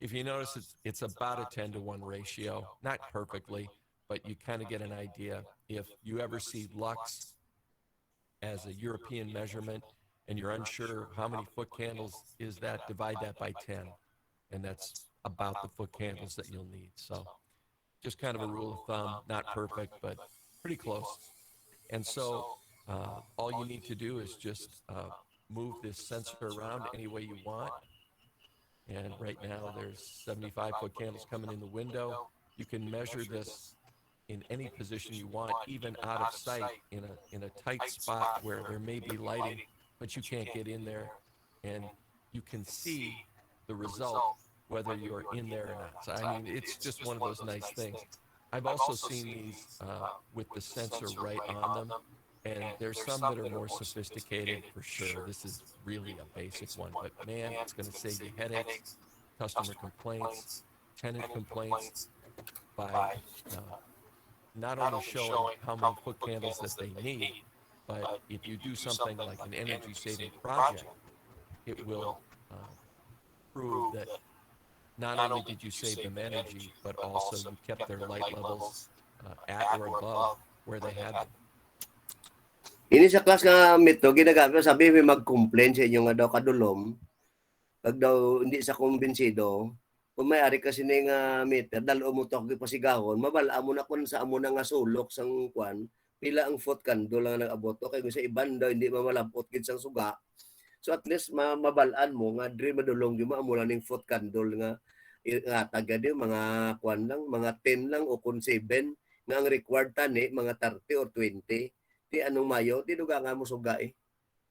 If you notice, it's about a 10-to-1 ratio. Not perfectly, but you kind of get an idea. If you ever see lux as a European measurement and you're unsure how many foot candles is that, divide that by 10. And that's about the foot candles that you'll need. So just kind of a rule of thumb, not perfect, but pretty close. And so all you need to do is just move this sensor around any way you want. And right now there's 75 foot candles coming in the window. You can measure this in any position you want, even out of sight in a tight spot where there may be lighting, but you can't get in there, and you can see the result whether you're in there or not. So I mean, it's just one of those nice things. I've also seen these with the sensor right on them, and there's some that are more sophisticated for sure. This is really a basic one, but man, it's going to save you headaches, customer complaints, tenant complaints by not only showing how many foot candles that they need, but if you do something like an energy saving project, it will prove that not only did you save them energy, but also you kept their light levels at or above where they had them. Ini sa class nga mito ginagamit sabi may mag-complain sa inyo nga daw kadulom pag daw hindi sa kumbinsido kung may-ari kasi ni nga meter dalo mo to pasigahon mabala mo na kun sa amo na nga sulok sang kwan pila ang foot candle lang nag-abot kay sa iban daw hindi mamalabot gid sang suga. So at least mabalaan mo nga diri madulong gyud mo ning foot candle nga taga di mga kwan lang mga 10 lang o kun 7 nga ang required tani mga 30 or 20. ti anong mayo ti duga nga mo suga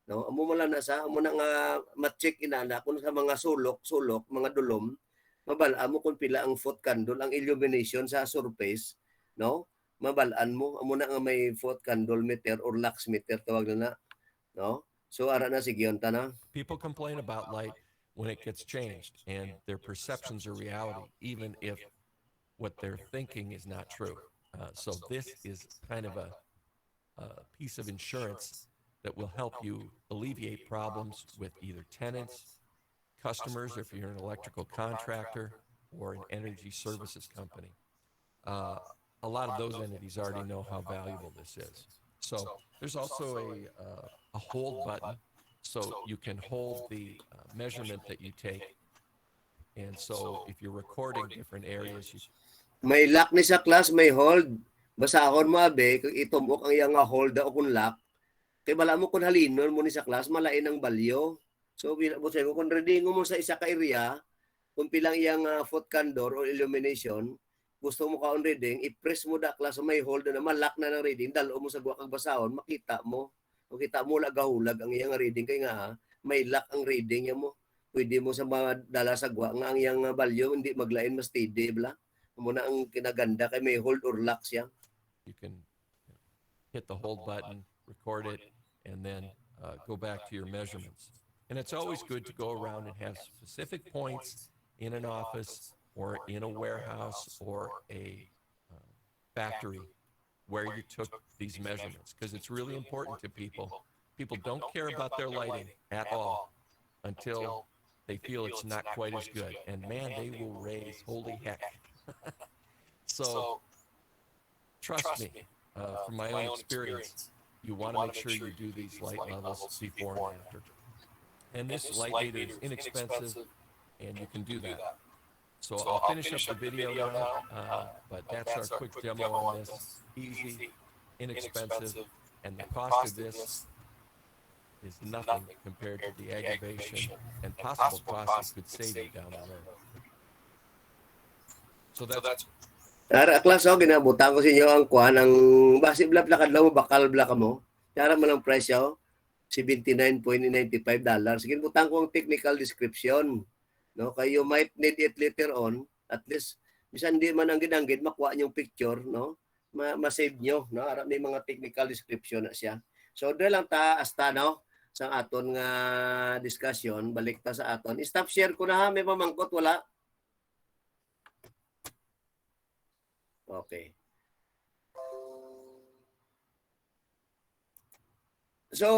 no amo man lang na sa amo na nga ma-check inana kung sa mga sulok mga dulom mabala mo kung pila ang foot candle ang illumination sa surface no mabalaan mo amo na nga may foot candle meter or lux meter tawag na no so ara na sige unta na. People complain about light when it gets changed and their perceptions are reality, even if what they're thinking is not true. So this is kind of a piece of insurance that will help you alleviate problems with either tenants, customers, if you're an electrical contractor, or an energy services company. A lot of those entities already know how valuable this is. So there's also a hold button, so you can hold the measurement that you take. And so if you're recording different areas, you May lock ni sa class, may hold. Basahon mo abe, kung itumok ang iyang nga hold o kung lock, kay bala mo kung halinon mo ni sa class, malain ang balyo. So, kung reading mo sa isa ka area, kung pilang iyang foot candle or illumination, gusto mo ka on reading, i-press mo da class, may hold na malak na ng reading, dalo mo sa guwa kag basahon, makita mo. Makita mo lagahulag ang iyang reading, kay nga may lock ang reading niya mo. Pwede mo sa mga dala sa guwa, nga ang iyang balyo, hindi maglain, mas steady, bla. Muna ang kinaganda kay may hold or lock siya. you can hit the hold button, record it, and then go back to your measurements. And it's always good to go around and have specific points in an office or in a warehouse or a factory where you took these measurements, because it's really important to people. People don't care about their lighting at all until they feel it's not quite as good. And man, they will raise holy heck. So trust me, from my own experience, you want to make sure you do these light levels before and after. And this light meter is inexpensive, and you can do that. So I'll finish up the video now, but that's our quick demo on this. Easy, inexpensive, and the cost of this is nothing compared to the aggravation and possible costs it could save you down the road. So that's Tara, class, ginabutan ko sa inyo ang kuha ng basi blak mo, bakal blak mo. Tara mo ng presyo, $79.95. Sige, butang ko ang technical description. No, kayo might need it later on. At least, bisan di man ang ginanggit, makuha yung picture, no? Ma-save nyo, no? Ara may mga technical description na siya. So, doon lang ta, hasta, no? Sa aton nga discussion, balik ta sa aton. Stop share ko na ha, may pamangkot, wala? Okay. So,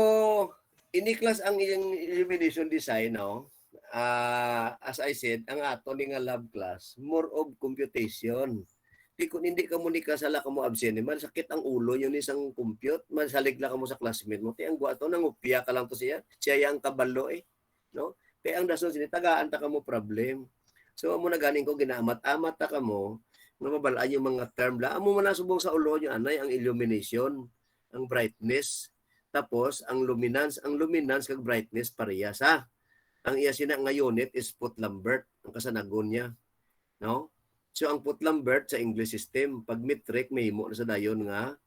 iniklas ang iyang illumination design, no? As I said, ang ato ni nga lab class, more of computation. Kung hindi ka mo ni kasala ka mo absent, man sakit ang ulo yun isang compute, man salig lang ka mo sa classmate mo. Kaya ang guwato, nangupya ka lang to siya. Siya yung kabalo no? Kaya ang dason sinitagaan ta ka mo problem. So, amo na ganing ko ginaamat-amat ta ka mo, nga mabalaan yung mga term la. Amo man nasubong sa ulo nyo, anay, ang illumination, ang brightness, tapos ang luminance kag brightness parehas ha. Ang iya sina nga unit is Foot-Lambert, ang kasanagon niya, no? So ang Foot-Lambert sa English system, pag metric may himo na sa dayon nga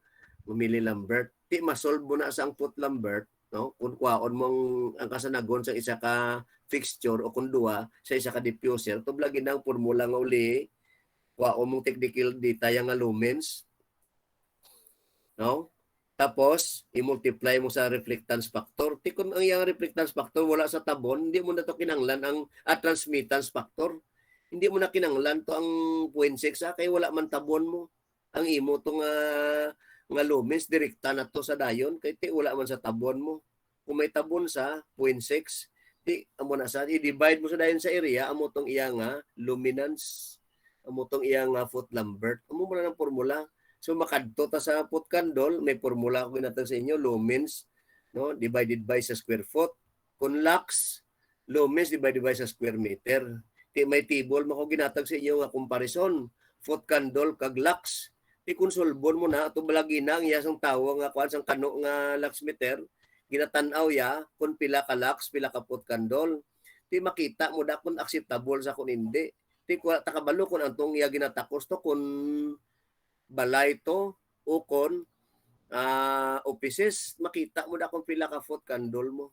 mamili Lambert. Ti masolve mo na sa ang Foot-Lambert, no? Kung kwaon mong ang kasanagon sa isa ka fixture o kung duwa sa isa ka diffuser, to blagi nang formula nga uli, kwaon mong technical data yang nga lumens, no? Tapos, i-multiply mo sa reflectance factor. Kung ang iyang reflectance factor wala sa tabon, hindi mo na to kinanglan ang transmittance factor. Hindi mo na kinanglan to ang 0.6 kaya wala man tabon mo. Ang imo to nga lumens direkta na to sa dayon kay ti wala man sa tabon mo. Kung may tabon sa 0.6, ti amo na sa i-divide mo sa dayon sa area, amo tong iyang luminance, amo tong iyang Foot-Lambert. Amo mo na ng formula. So makadto ta sa foot candle, may formula ko ginatag sa inyo, lumens, no, divided by sa square foot. Kung lux, lumens divided by sa square meter. May table mo ko ginatag sa inyo nga comparison, foot candle kag lux. Kung solbon mo na ato balagi na ang iyasang tawo nga kuan sang kano nga lux meter, ginatan-aw ya kung pila ka lux, pila ka foot candle. Makita mo da kung acceptable sa kung hindi. Wala ta kabalo kung antong iya ginatakos to kung balay to o kon offices, makita mo na kung pila ka foot candle mo.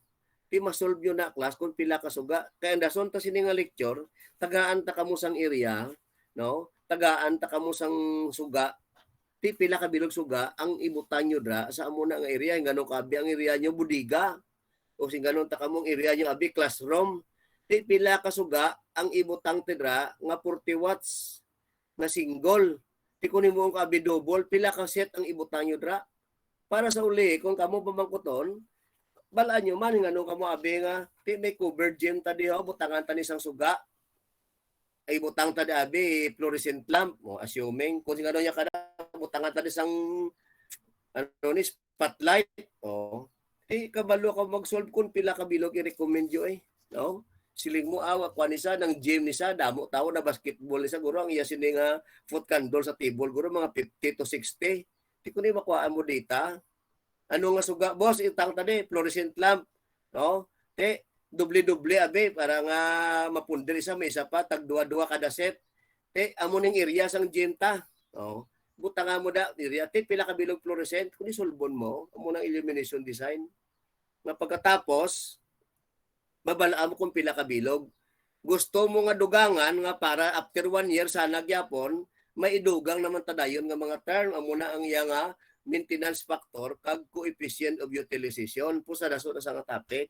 Ti masolve yun na class kung pila ka suga. Kaya dason ta sini nga lecture, tagaan ta kamo sang area, no? Tagaan ta kamo sang suga. Ti pila ka bilog suga ang ibutan nyo dra sa amo na nga area, ngano kabi ang area nyo budiga. O sing ganon ta kamong area nyo abi classroom. Ti pila ka suga ang ibutang tidra nga 40 watts na single. Ti kunin mo ang kabi double, pila ka set ang ibutang nyo dra. Para sa uli, kung kamo pamangkuton, balaan nyo man, nga kamo abi nga, ti may covered gym ta diho, butangan ta ni sang suga. Ay butang ta di abi, fluorescent lamp, mo assuming, kung nga niya kada, butangan ta ni sang, ano ni, spotlight, kabalo ka mag-solve kung pila ka bilog i-recommend nyo no? Siling mo awa, kuha nisa, ng gym nisa, damo tao na basketball nisa, guro, ang iya sini nga foot candle sa table, guro, mga 50 to 60. Di ko ni makuhaan mo data. Ano nga suga? Boss, itang tadi, fluorescent lamp. No? Doble-doble abe, para nga mapundir isa, may isa pa, tag-dua-dua kada set. Amo ning area sang genta. No? Butanga mo da, area. Pila ka bilog fluorescent, kung isolbon mo, amo ng illumination design. Nga pagkatapos, mabalaan mo kung pila ka bilog. Gusto mo nga dugangan nga para after 1 year sana gyapon, maidugang naman tadayon nga mga term amo na ang iya nga maintenance factor kag coefficient of utilization po sa daso na sa topic.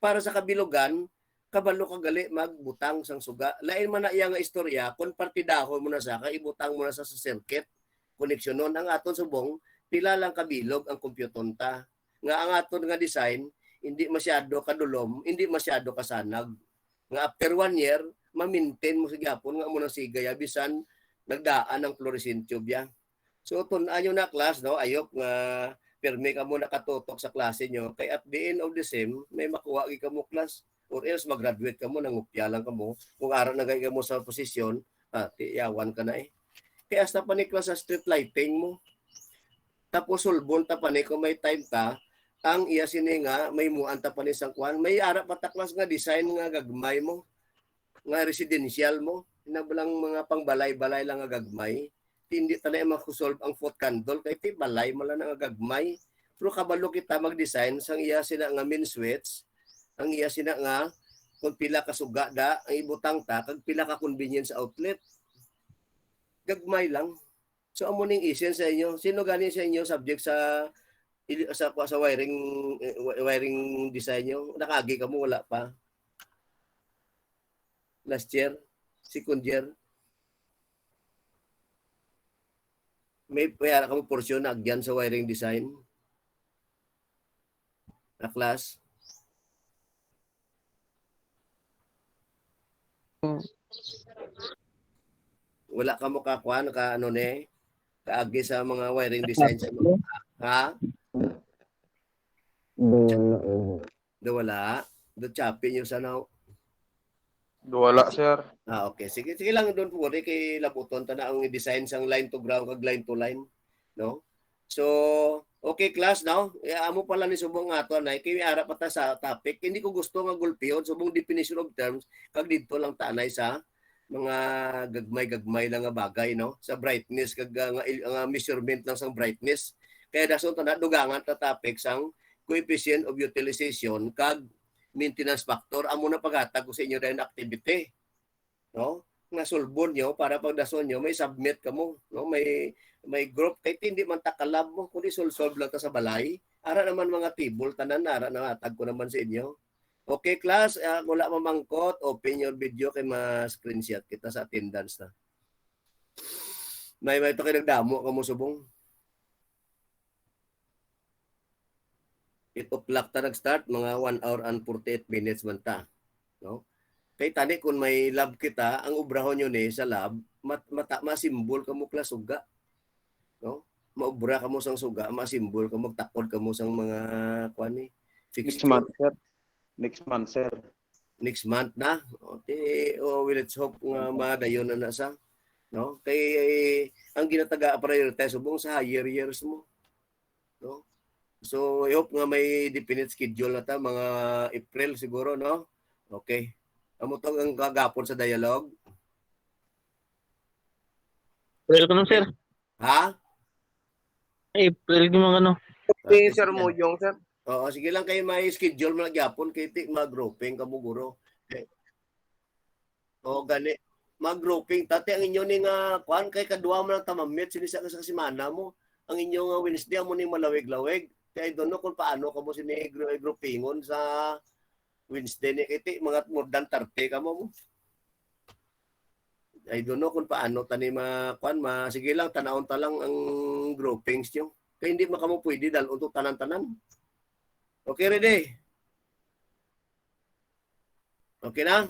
Para sa kabilogan, kabalo ka gali magbutang sang suga. Lain man na iya nga istorya kung partidahon mo na sa ibutang mo na sa circuit connection ang aton subong pila lang kabilog ang kompyuton ta. Nga ang aton nga design hindi masyado kadulom, hindi masyado kasanag. Nga after 1 year, ma-maintain mo sa gyapon nga mo nang sigaya bisan nagdaan ng fluorescent tube ya. So tun-an nyo na class, no? Ayok nga permi ka mo nakatutok sa klase nyo. Kay at the end of the sem, may makuha ka mo class. Or else mag-graduate ka mo, nangupya lang ka mo. Kung araw na ka mo sa posisyon, tiyawan ka na Kaya hasta pa ni class sa street lighting mo. Tapos sulbon ta pa ni kung may time ka, ang iya sini nga, may muanta pa ni sang kwan. May arap pataklas nga design nga gagmay mo. Nga residential mo. Nabalang mga pangbalay-balay lang nga gagmay. Hindi tanay makusolve ang foot candle kay ti balay mo lang nga gagmay. Pero kabalo kita mag-design sang iya sina nga main switch, ang iya sina nga kung pila ka suga da ang ibutang ta kag pila ka convenience outlet. Gagmay lang. So amo ning isen sa inyo. Sino gani sa inyo subject sa wiring design nyo? Nakagi ka mo wala pa. Last year, second year. May payara ka mo porsyon na agyan sa wiring design na class. Wala ka mo kakuha, kaagi sa mga wiring design sa mga, ha? Wala. Do choppy nyo sana. Wala, sir. Okay. Sige lang doon po. Kay labuton ta na ang design sang line to ground kag line to line. No? So, okay class, no? Amo pala ni subong ato na kay ara pa ta sa topic. Hindi ko gusto nga gulpiyon subong definition of terms kag dito lang tanay sa mga gagmay lang nga bagay, no? Sa brightness kag nga measurement lang sang brightness. Kaya dason ta na dugangan ta topic sang coefficient of utilization kag maintenance factor. Amo na paghatag ko sa inyo dahil activity, no? Nga sulbon nyo para pagdason nyo may submit ka mo, no? May group kahit hindi man takalab mo kundi solve lang ta sa balay. Ara naman mga table tanan ara na hatag ko naman sa inyo. Okay class, wala mamangkot, open your video kay ma-screenshot kita sa attendance na. May ito kayo nagdamo ka mo subong. 8 o'clock ta nag-start, mga 1 hour and 48 minutes man ta. No? Kay tani kung may lab kita, ang ubrahon nyo ni sa lab, masimbol ka mo klasuga. No? Maubra ka mo sang suga, masimbol ka mo, magtakod ka mo sang mga kuani. Next month, sir. Next month na. Okay, let's hope nga madayon na nasa. No? Kay ang ginataga prioritize subong sa higher years mo. No? So, I hope nga may definite schedule na ta, mga April siguro, no? Okay. Amo tong ang kagapon sa dialogue? April ko nun, sir. Ha? April yung mga ano. Tingin sir mo yung sir. Oo, sige lang kayo may schedule mo gyapon kay ti mag-grouping kamo guro. O gani mag-grouping tate ang inyo ning kuan kay kadua mo lang tamamit sinisa ka sa semana mo. Ang inyo nga Wednesday mo ning malawig-lawig. Kay don't know kung paano kamo sini groupingon sa Wednesday ni kiti mga more than 30 kamo mo. I don't know kung paano tani kuan sige lang tanawon ta lang ang groupings nyo. Kaya hindi makamo pwede dahil untuk tanan-tanan. Okay, ready? Okay na?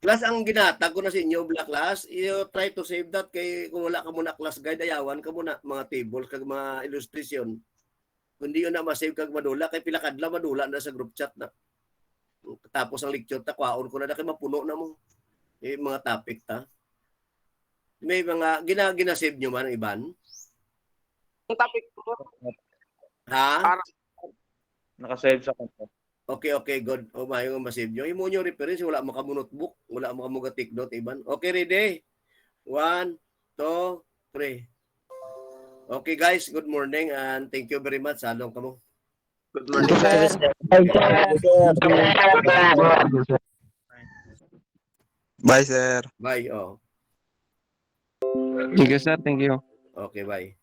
Class, ang ginatag ko na sa inyo, Black Class, you try to save that kay kung wala ka muna class guide, ayawan ka muna mga tables, kag mga illustration. Kung di yun na masave kag madula, kay pilakadla madula na sa group chat na. Tapos ang lecture, takwaon ko na kay mapuno na mo. Mga topic ta. May mga ginasave nyo man ang iban? Ang topic ko, Ha? nakasave sa kanya. Okay, good. O mayo nga masave nyo. Imo nyo reference, wala mo ka mo notebook, wala mo ka mo take note, iban. Okay, ready? 1, 2, 3. Okay guys, good morning and thank you very much. Salong kamo. Good morning sir. Bye, sir. Bye. Oh. Thank you sir, thank you. Okay, bye.